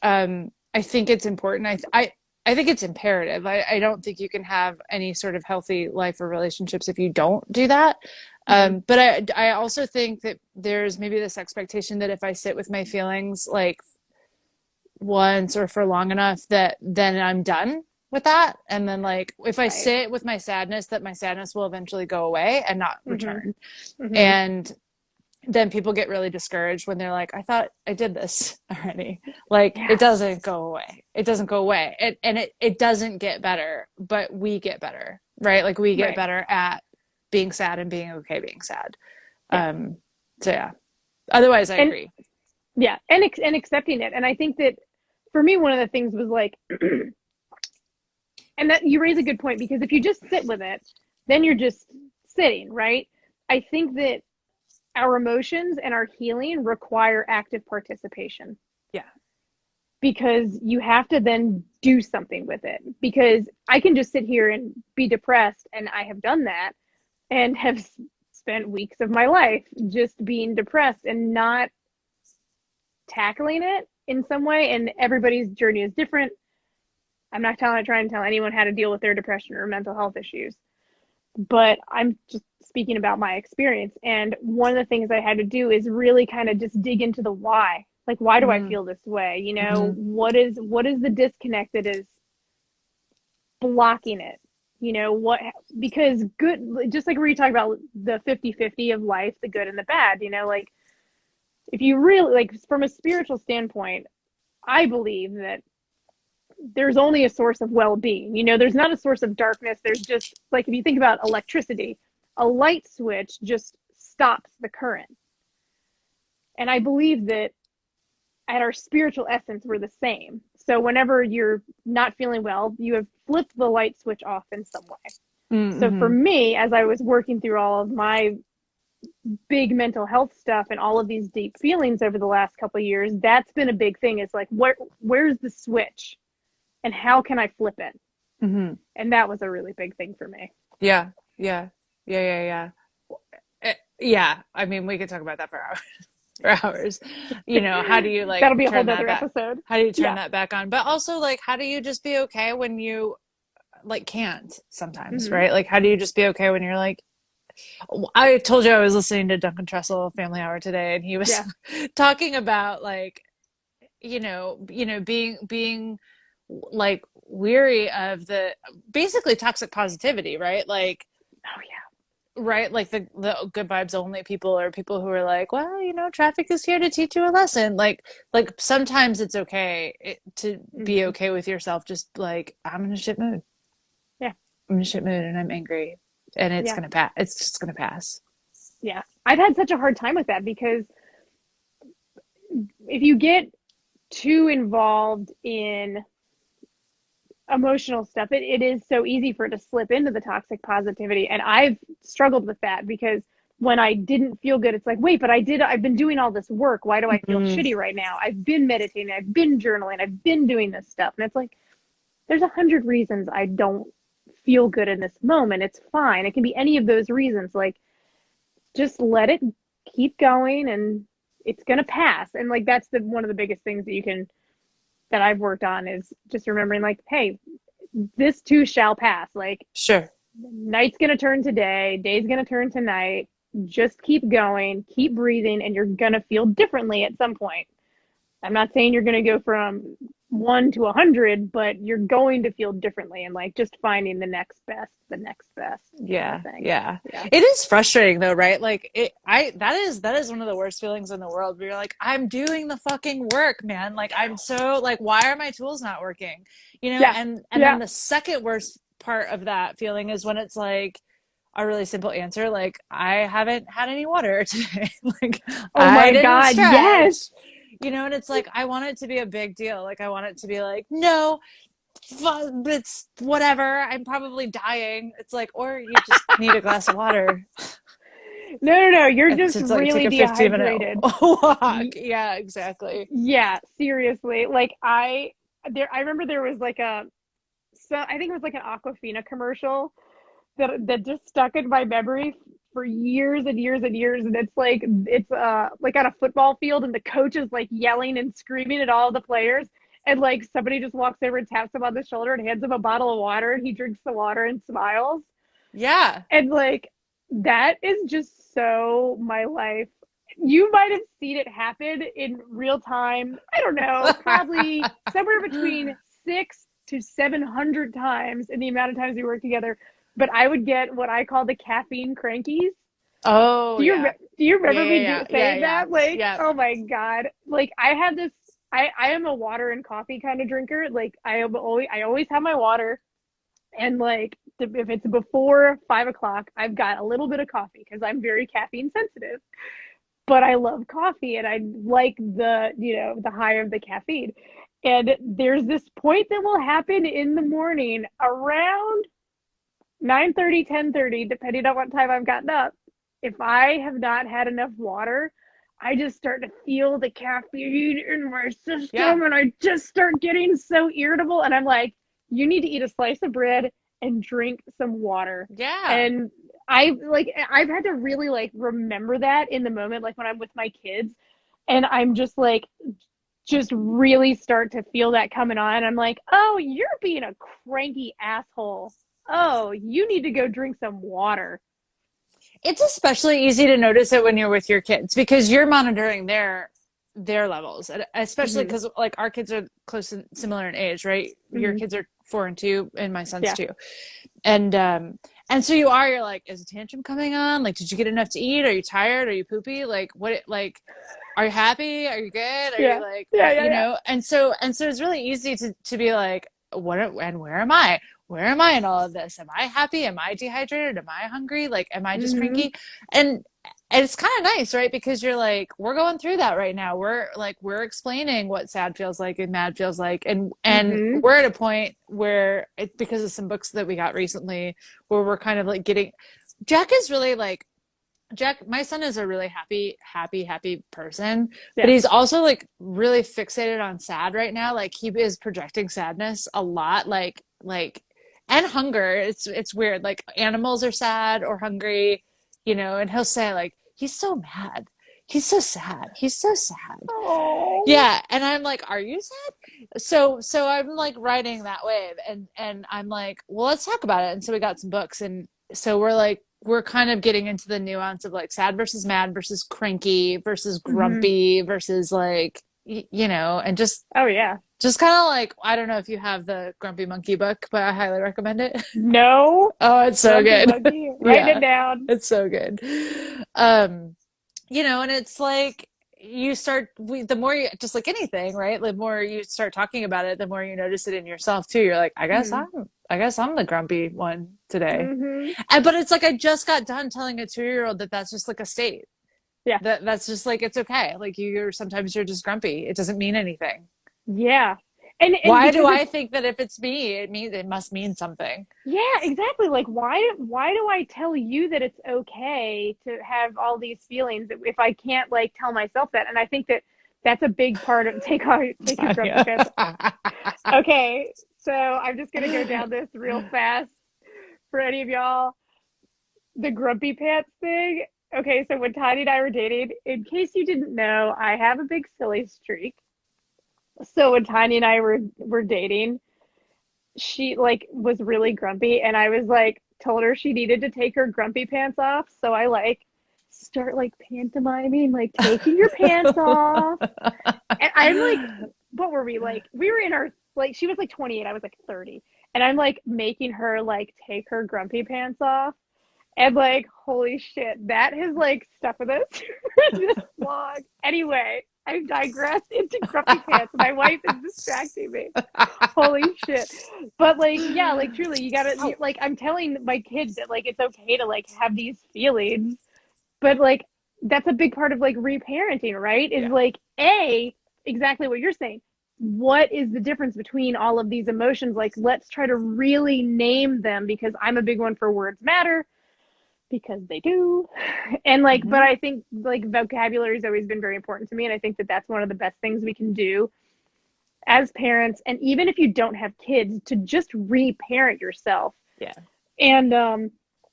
I think it's important. I think it's imperative. I don't think you can have any sort of healthy life or relationships if you don't do that. mm-hmm. But I also think that there's maybe this expectation that if I sit with my feelings like once or for long enough, that then I'm done with that. And then like if I Right. sit with my sadness, that my sadness will eventually go away and not Mm-hmm. return. Mm-hmm. And then people get really discouraged when they're like, I thought I did this already. Like Yeah. it doesn't go away. It doesn't go away. It doesn't get better, but we get better, right? Like we get Right. better at being sad and being okay being sad. Yeah. So yeah. Otherwise I And agree. yeah, and accepting it. And I think that for me, one of the things was like, and that you raise a good point, because if you just sit with it, then you're just sitting, right? I think that our emotions and our healing require active participation, Yeah. because you have to then do something with it. Because I can just sit here and be depressed, and I have done that and have spent weeks of my life just being depressed and not tackling it in some way. And everybody's journey is different. I'm not trying to tell anyone how to deal with their depression or mental health issues, but I'm just speaking about my experience. And one of the things I had to do is really kind of just dig into the why. Like, why do I Mm-hmm. feel this way? Mm-hmm. What is the disconnect that is blocking it? What, because good, just like we talk about the 50-50 of life, the good and the bad, like if you really, like, from a spiritual standpoint, I believe that there's only a source of well-being. There's not a source of darkness. There's just, like, if you think about electricity, a light switch just stops the current. And I believe that at our spiritual essence, we're the same. So whenever you're not feeling well, you have flipped the light switch off in some way. So for Mm-hmm. me, as I was working through all of my big mental health stuff and all of these deep feelings over the last couple of years, that's been a big thing. It's like, where's the switch and how can I flip it? Mm-hmm. And that was a really big thing for me. Yeah. Yeah. Yeah. Yeah. Yeah. Yeah. I mean, we could talk about that for hours. For hours. How do you like That'll be a whole turn that nother back? episode. How do you turn Yeah. that back on? But also like how do you just be okay when you like can't sometimes, Mm-hmm. right? Like how do you just be okay when you're like I told you I was listening to Duncan Trussell Family Hour today, and he was Yeah. talking about like being like weary of the basically toxic positivity, right? Like Oh yeah. right, like the good vibes only people, or people who are like, well, traffic is here to teach you a lesson. Like sometimes it's okay to be Mm-hmm. okay with yourself, just like I'm in a shit mood. Yeah. I'm in a shit mood and I'm angry, and it's Yeah. gonna pass. It's just gonna pass. Yeah. I've had such a hard time with that, because if you get too involved in emotional stuff, it is so easy for it to slip into the toxic positivity. And I've struggled with that, because when I didn't feel good, it's like, wait, but I've been doing all this work. Why do I feel Mm-hmm. shitty right now? I've been meditating, I've been journaling, I've been doing this stuff. And it's like, there's 100 reasons I don't feel good in this moment. It's fine. It can be any of those reasons. Like, just let it keep going, and it's going to pass. And like, that's one of the biggest things that I've worked on, is just remembering like, hey, this too shall pass. Like, Sure. night's going to turn to day, day's going to turn to night. Just keep going, keep breathing, and you're going to feel differently at some point. I'm not saying you're going to go from 1 to 100, but you're going to feel differently, and like just finding the next best kind Yeah, of thing. yeah. Yeah. It is frustrating though, right? Like that is one of the worst feelings in the world. Where you're like, I'm doing the fucking work, man. Like I'm so like, why are my tools not working? You know, Yeah. and Yeah. then the second worst part of that feeling is when it's like a really simple answer, like I haven't had any water today. Like Oh I my didn't God. Yes. stretch. You know, and it's like I want it to be a big deal. Like I want it to be like, no, it's whatever. I'm probably dying. It's like, or you just need a glass of water. No. You're just It's like take really a 15-minute dehydrated. walk. Yeah, exactly. Yeah, seriously. Like I remember there was like I think it was like an Aquafina commercial that just stuck in my memory for years and years and years. And it's like on a football field, and the coach is like yelling and screaming at all the players. And like somebody just walks over and taps him on the shoulder and hands him a bottle of water, and he drinks the water and smiles. Yeah. And like that is just so my life. You might have seen it happen in real time. I don't know, probably somewhere between 600 to 700 times in the amount of times we worked together. But I would get what I call the caffeine crankies. Oh yeah. Do you Yeah, remember yeah, me yeah. Yeah, saying yeah. that? Like, Yeah. oh my God. Like I have this I am a water and coffee kind of drinker. Like I always have my water, and like if it's before 5 o'clock, I've got a little bit of coffee because I'm very caffeine sensitive. But I love coffee, and I like the high of the caffeine. And there's this point that will happen in the morning around 9:30, 10:30, depending on what time I've gotten up. If I have not had enough water, I just start to feel the caffeine in my Yeah. system, and I just start getting so irritable. And I'm like, you need to eat a slice of bread and drink some water. Yeah. And I've had to really like remember that in the moment, like when I'm with my kids, and I'm just like, just really start to feel that coming on. I'm like, oh, you're being a cranky asshole. Oh, you need to go drink some water. It's especially easy to notice it when you're with your kids because you're monitoring their levels, and especially Hmm. because like our kids are close and similar in age, right? Your Hmm. kids are 4 and 2, and my son's Yeah. 2, and so you're like, is a tantrum coming on? Like, did you get enough to eat? Are you tired? Are you poopy? Like, what? Like, are you happy? Are you good? Are you Yeah. like Yeah. what? Yeah. You Yeah. know? And so it's really easy to be like, what? And where am I? Where am I in all of this? Am I happy? Am I dehydrated? Am I hungry? Like, am I just Hmm. cranky? And and it's kind of nice, right? Because you're like, we're going through that right now. We're explaining what sad feels like and mad feels like, and Hmm. we're at a point where it because of some books that we got recently, where we're kind of like getting. Jack is really like Jack, my son is a really happy person, but Yeah. he's also like really fixated on sad right now. Like he is projecting sadness a lot, and hunger. It's weird. Like animals are sad or hungry, and he'll say like, he's so mad. He's so sad. He's so sad. Oh. Yeah, and I'm like, are you sad? So I'm like riding that wave, and I'm like, well, let's talk about it. And so we got some books, and so we're kind of getting into the nuance of like sad versus mad versus cranky versus Hmm. grumpy versus like and Oh yeah. just kind of like, I don't know if you have the Grumpy Monkey book, but I highly recommend it. No. Oh, it's so Grumpy good. monkey. Writing it Yeah, down. it's so good. Um, and it's like the more you, just like anything, right? The more you start talking about it, the more you notice it in yourself too. You're like, Hmm. I guess I'm the grumpy one today. Hmm. But it's like I just got done telling a 2-year-old that that's just like a state. Yeah. That's just like it's okay. Like sometimes you're just grumpy. It doesn't mean anything. Yeah. And Why do because I it's think that if it's me, it must mean something? yeah, exactly. Like why do I tell you that it's okay to have all these feelings if I can't like tell myself that? And I think that that's a big part of take your grumpy Tanya. pants. Okay, so I'm just gonna go down this real fast for any of y'all. The grumpy pants thing. Okay, so when Tiny and I were dating, in case you didn't know, I have a big silly streak. So when Tiny and I were dating, she like was really grumpy, and I was like told her she needed to take her grumpy pants off. So I like start like pantomiming, like taking your pants off. And I'm like, what were we like? We were in our like she was like 28, I was like 30. And I'm like making her like take her grumpy pants off. And like, holy shit, that has like stuck with us for this long. Anyway, I've digressed into grumpy pants. My wife is distracting me. Holy shit. But like, yeah, like truly, you gotta, like, I'm telling my kids that like it's okay to like have these feelings, but like, that's a big part of like reparenting, right? Is like, exactly what you're saying. What is the difference between all of these emotions? Like, let's try to really name them, because I'm a big one for words matter, because they do. And like, but I think like vocabulary has always been very important to me. And I think that that's one of the best things we can do as parents. And even if you don't have kids, to just reparent yourself. Yeah. And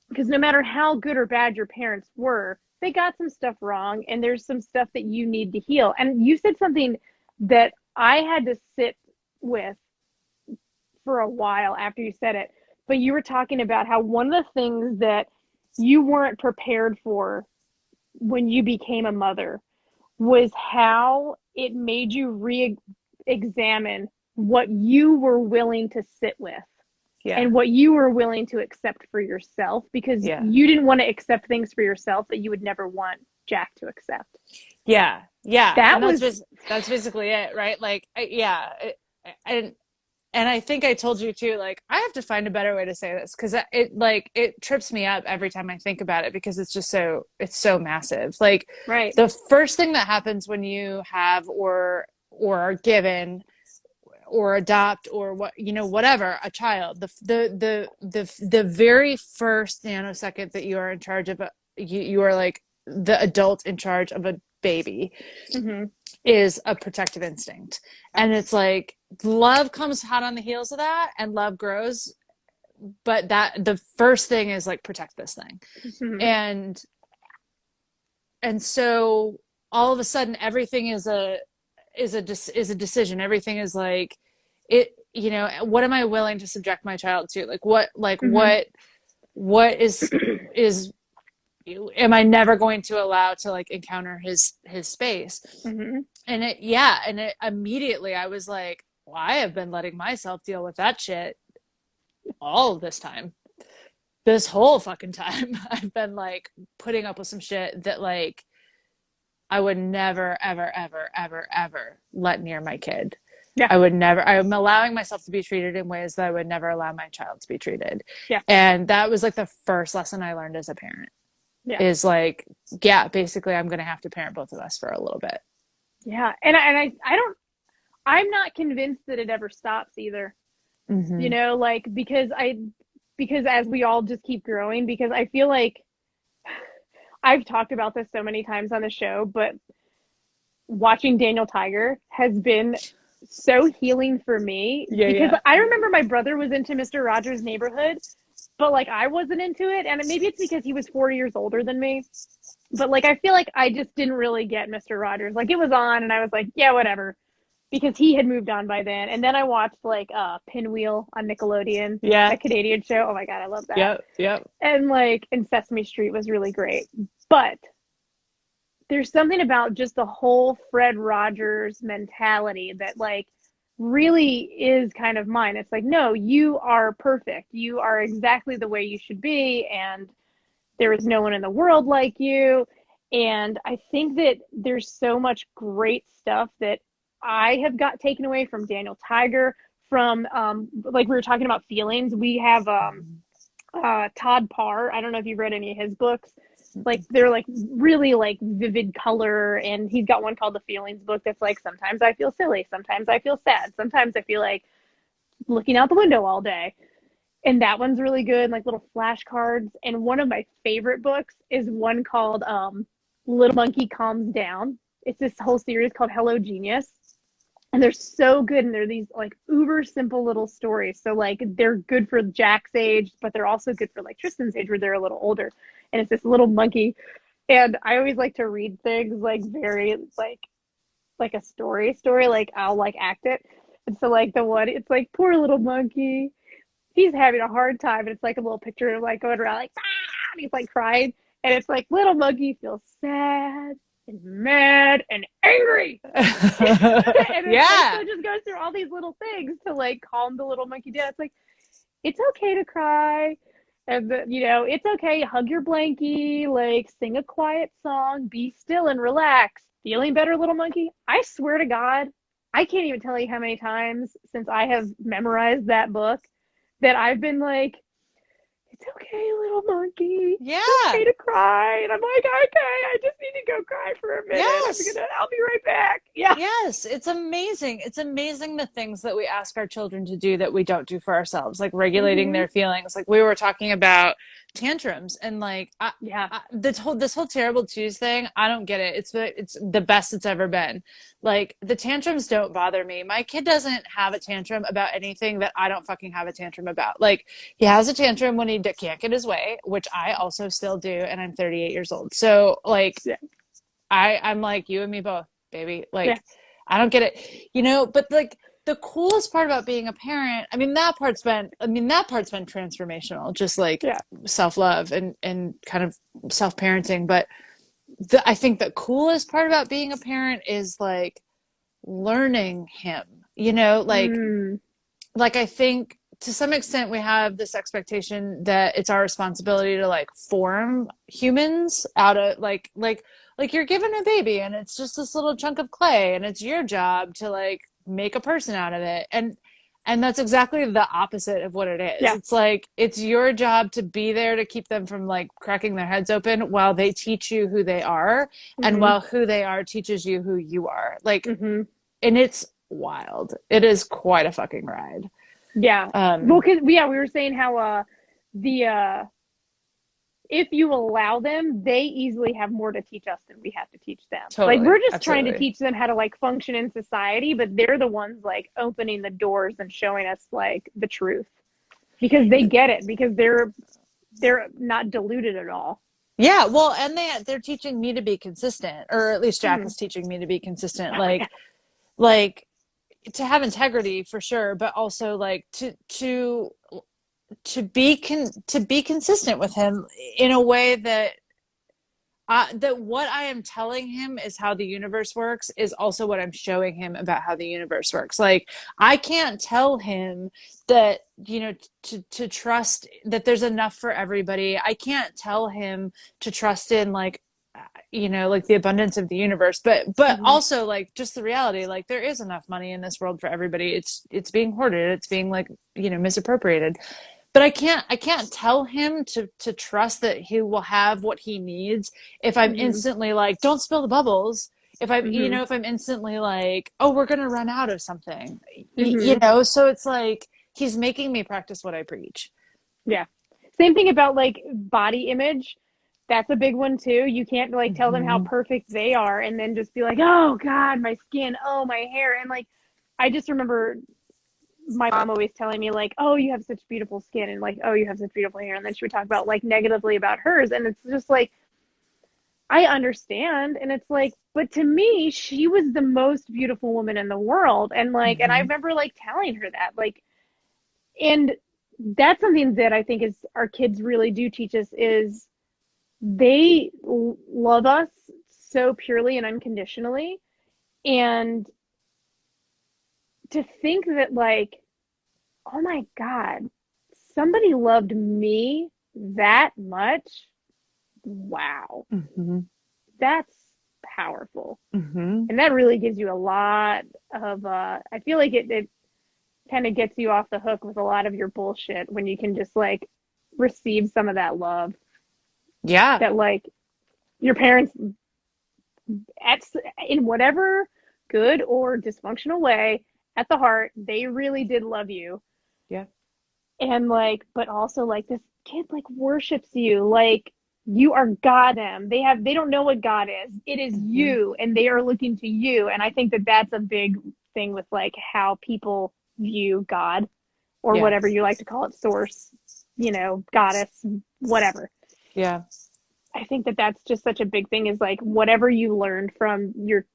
because no matter how good or bad your parents were, they got some stuff wrong, and there's some stuff that you need to heal. And you said something that I had to sit with for a while after you said it, but you were talking about how one of the things that you weren't prepared for when you became a mother was how it made you re-examine what you were willing to sit with and what you were willing to accept for yourself, because you didn't want to accept things for yourself that you would never want Jack to accept. Yeah. That And was that's basically it, right? Like, and I think I told you too, like, I have to find a better way to say this, because it trips me up every time I think about it, because it's so massive. Like, right. the first thing that happens when you have or are given or adopt or whatever, a child, the very first nanosecond that you are in charge of you are like the adult in charge of a baby, is a protective instinct. And it's like love comes hot on the heels of that, and love grows, but that the first thing is like protect this thing. And so all of a sudden everything is a decision. Everything is like, it, what am I willing to subject my child to? Like what is am I never going to allow to like encounter his space? And it immediately I was like, well, I have been letting myself deal with that shit all of this time. This whole fucking time I've been like putting up with some shit that like I would never, ever, ever, ever, ever let near my kid. Yeah. I'm allowing myself to be treated in ways that I would never allow my child to be treated. Yeah. And that was like the first lesson I learned as a parent. Yeah. Is like, basically I'm going to have to parent both of us for a little bit. Yeah. And I'm not convinced that it ever stops either. Like, because as we all just keep growing, because I feel like I've talked about this so many times on the show, but watching Daniel Tiger has been so healing for me. Because I remember my brother was into Mr. Rogers' Neighborhood, but like I wasn't into it. And maybe it's because he was 4 years older than me. But like I feel like I just didn't really get Mr. Rogers. Like it was on and I was like, yeah, whatever. Because he had moved on by then. And then I watched like Pinwheel on Nickelodeon. Yeah. A Canadian show. Oh my God, I love that. Yep. And Sesame Street was really great. But there's something about just the whole Fred Rogers mentality that like really is kind of mine. It's like, no, you are perfect. You are exactly the way you should be. And there is no one in the world like you. And I think that there's so much great stuff that I have got taken away from Daniel Tiger, from like we were talking about feelings. We have Todd Parr. I don't know if you've read any of his books. Like they're like really like vivid color, and he's got one called The Feelings Book that's like, sometimes I feel silly, sometimes I feel sad, sometimes I feel like looking out the window all day. And that one's really good, like little flashcards. And one of my favorite books is one called Little Monkey Calms Down. It's this whole series called Hello Genius. And they're so good, and they're these like uber simple little stories. So like they're good for Jack's age, but they're also good for like Tristan's age, where they're a little older. And it's this little monkey. And I always like to read things like very like a story, like I'll like act it. So like the one, it's like poor little monkey. He's having a hard time, and it's like a little picture of like going around like, ah! And he's like crying, and it's like little monkey feels sad and mad and angry. And it's like, so Yeah. it just goes through all these little things to like calm the little monkey down. It's like, it's okay to cry. And it's okay. Hug your blankie, like sing a quiet song, be still and relax. Feeling better, little monkey? I swear to God, I can't even tell you how many times since I have memorized that book that I've been like, it's okay, little monkey. Yeah. It's okay to cry. And I'm like, okay, I just need to go cry for a minute. Yes. I'll be right back. Yeah. Yes, it's amazing. It's amazing the things that we ask our children to do that we don't do for ourselves, like regulating their feelings. Like we were talking about tantrums, and like this whole terrible twos thing, I don't get it. It's the best it's ever been. Like the tantrums don't bother me. My kid doesn't have a tantrum about anything that I don't fucking have a tantrum about. Like he has a tantrum when he can't get his way, which I also still do, and I'm 38 years old. So like I'm like you and me both, baby. Like I don't get it, but like the coolest part about being a parent, that part's been transformational, just like self-love and kind of self-parenting. But I think the coolest part about being a parent is like learning him, like I think to some extent we have this expectation that it's our responsibility to like form humans out of like you're given a baby and it's just this little chunk of clay and it's your job to like make a person out of it. And that's exactly the opposite of what it is. Yeah. It's like, it's your job to be there to keep them from like cracking their heads open while they teach you who they are and while who they are teaches you who you are. Like, and it's wild. It is quite a fucking ride. Yeah. Well, cause we were saying how, if you allow them, they easily have more to teach us than we have to teach them. Totally, like we're just trying to teach them how to like function in society, but they're the ones like opening the doors and showing us like the truth because they get it, because they're not deluded at all. Yeah, well, and they're teaching me to be consistent, or at least Jack is teaching me to be consistent. Like to have integrity for sure, but also like to be consistent with him in a way that what I am telling him is how the universe works is also what I'm showing him about how the universe works. Like I can't tell him that to trust that there's enough for everybody. I can't tell him to trust in like like the abundance of the universe, but also like just the reality, like there is enough money in this world for everybody. It's being hoarded, it's being like misappropriated. But I can't tell him to trust that he will have what he needs if I'm instantly like, don't spill the bubbles. If I'm if I'm instantly like, oh, we're gonna run out of something. So it's like he's making me practice what I preach. Yeah. Same thing about like body image. That's a big one too. You can't like tell them how perfect they are and then just be like, oh God, my skin, oh my hair. And like I just remember my mom always telling me like, oh, you have such beautiful skin, and like, oh, you have such beautiful hair, and then she would talk about like negatively about hers, and it's just like, I understand, and it's like, but to me she was the most beautiful woman in the world, and like and I remember like telling her that, like, and that's something that I think is our kids really do teach us, is they love us so purely and unconditionally, and to think that like, oh my God, somebody loved me that much. Wow. That's powerful. And that really gives you a lot of, I feel like it kind of gets you off the hook with a lot of your bullshit when you can just like receive some of that love. Yeah. That like your parents, in whatever good or dysfunctional way, at the heart, they really did love you. Yeah. And like, but also like this kid like worships you, like you are God them. They don't know what God is. It is you, and they are looking to you. And I think that that's a big thing with like how people view God, or whatever you like to call it, source, goddess, whatever. Yeah. I think that that's just such a big thing, is like whatever you learned from your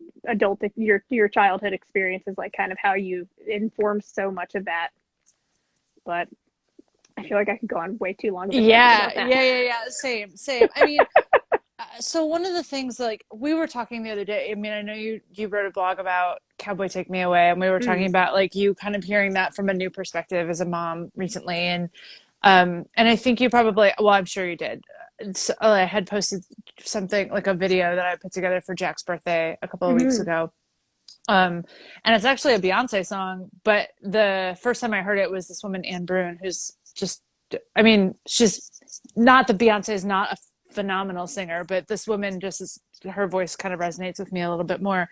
your childhood experience is like kind of how you inform so much of that. But I feel like I could go on way too long of a tangent Yeah, about that. yeah. Same. I mean, so one of the things, like we were talking the other day, I mean, I know you wrote a blog about Cowboy Take Me Away, and we were talking about like you kind of hearing that from a new perspective as a mom recently, and I think you probably, well, I'm sure you did. So, I had posted something like a video that I put together for Jack's birthday a couple of weeks Mm-hmm. ago. And it's actually a Beyonce song, but the first time I heard it was this woman, Anne Brune, who's just, I mean, she's not that Beyonce is not a phenomenal singer, but this woman just is, her voice kind of resonates with me a little bit more.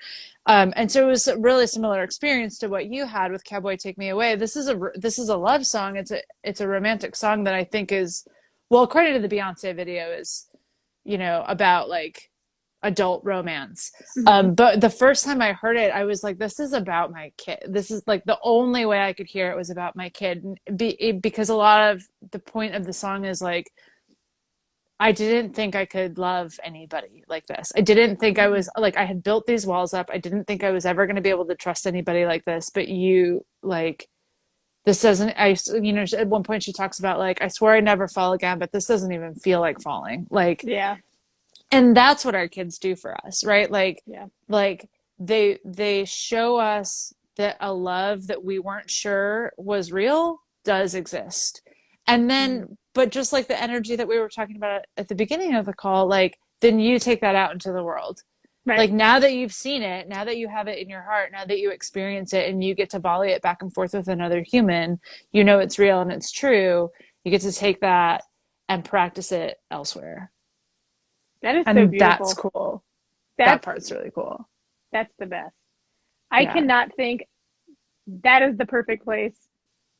And so it was a really similar experience to what you had with Cowboy Take Me Away. This is a love song. It's a romantic song that I think is, well, according to the Beyonce video, is, you know, about like adult romance. Mm-hmm. But the first time I heard it, I was like, this is about my kid. This is like the only way I could hear it was about my kid. Because a lot of the point of the song is like, I didn't think I could love anybody like this. I didn't think I was like, I had built these walls up. I didn't think I was ever going to be able to trust anybody like this. But you, like, this doesn't, you know, at one point she talks about like, I swear I'd never fall again, but this doesn't even feel like falling. Like, Yeah. and that's what our kids do for us, right? Yeah. Like they show us that a love that we weren't sure was real does exist. And then, but just like the energy that we were talking about at the beginning of the call, like then you take that out into the world. Right. Like now that you've seen it, now that you have it in your heart, now that you experience it and you get to volley it back and forth with another human, you know it's real and it's true. You get to take that and practice it elsewhere. That is so And beautiful. that's cool. That That's part's really cool. that's the best. I Yeah. cannot think that is the perfect place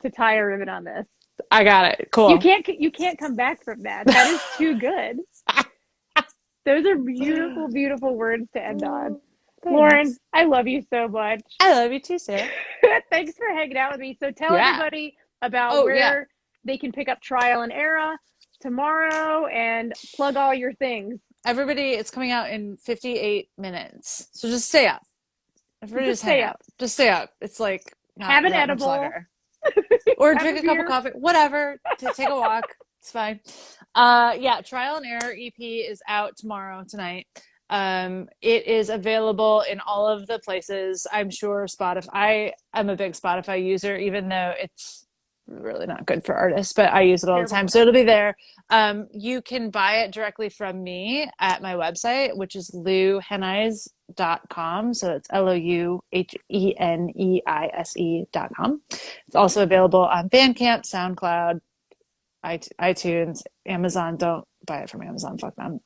to tie a ribbon on this. I got it. Cool. You can't come back from that. That is too good. Those are beautiful, beautiful words to end on. Thanks. Lauren, I love you so much. I love you too, Sarah. Thanks for hanging out with me. So tell Yeah. everybody about Oh, where yeah. they can pick up Trial and Error tomorrow and plug all your things. Everybody, it's coming out in 58 minutes. So just stay up. Everybody Just just hang stay out. up. Just stay up. It's like not Have an that much edible. longer. Or Have drink a a cup beer. of coffee. Whatever. To take a walk. It's fine. Yeah, Trial and Error EP is out tonight. It is available in all of the places. I'm sure Spotify. I'm a big Spotify user, even though it's really not good for artists, but I use it all the time. So it'll be there. You can buy it directly from me at my website, which is louheneise.com. So it's LOUHENEISE.com. It's also available on Bandcamp, SoundCloud, iTunes, Amazon. Don't buy it from Amazon. Fuck them.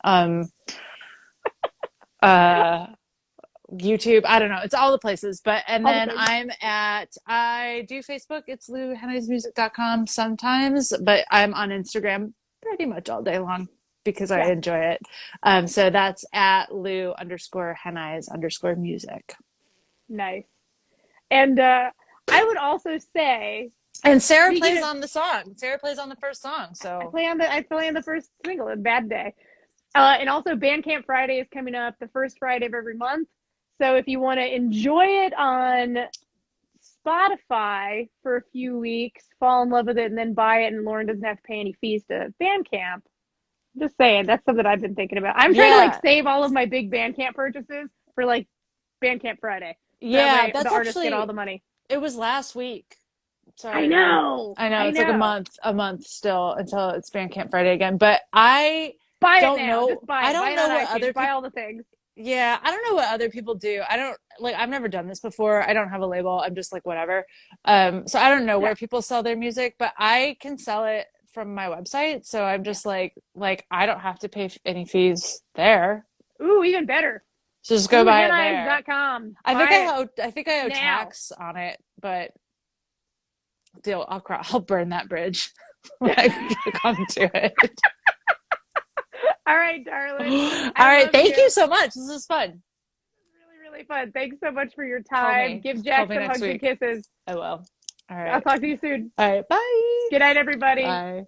YouTube, I don't know, it's all the places. But and All the then places. I do Facebook, it's louheneisemusic.com sometimes, but I'm on Instagram pretty much all day long because I enjoy it. So that's at Lou_Heneise_music. Nice. And I would also say, and Sarah plays on the song. Sarah plays on the first song. So I play on the first single, A Bad Day. And also Bandcamp Friday is coming up the first Friday of every month. So if you want to enjoy it on Spotify for a few weeks, fall in love with it, and then buy it, and Lauren doesn't have to pay any fees to Bandcamp. Just saying, that's something I've been thinking about. I'm trying to like save all of my big Bandcamp purchases for like Bandcamp Friday. Yeah, that way that's the artists actually get all the money. It was last week. Sorry. I know. It's like a month still until it's Bandcamp Friday again. But I buy don't it now. know. Just buy it. I don't buy it know on what iTunes. other people. Buy all the things. Yeah, I don't know what other people do. I don't like. I've never done this before. I don't have a label. I'm just like whatever. So I don't know where people sell their music, but I can sell it from my website. So I'm just like I don't have to pay any fees there. Ooh, even better. So just go buy it there. Lou_Heneise.com. I think I owe tax on it, but deal. I'll burn that bridge when I come to it. All right, darling. All right. Thank you so much. This is fun. Really, really fun. Thanks so much for your time. Give Jack some hugs and kisses. I will. All right. I'll talk to you soon. All right. Bye. Good night, everybody. Bye.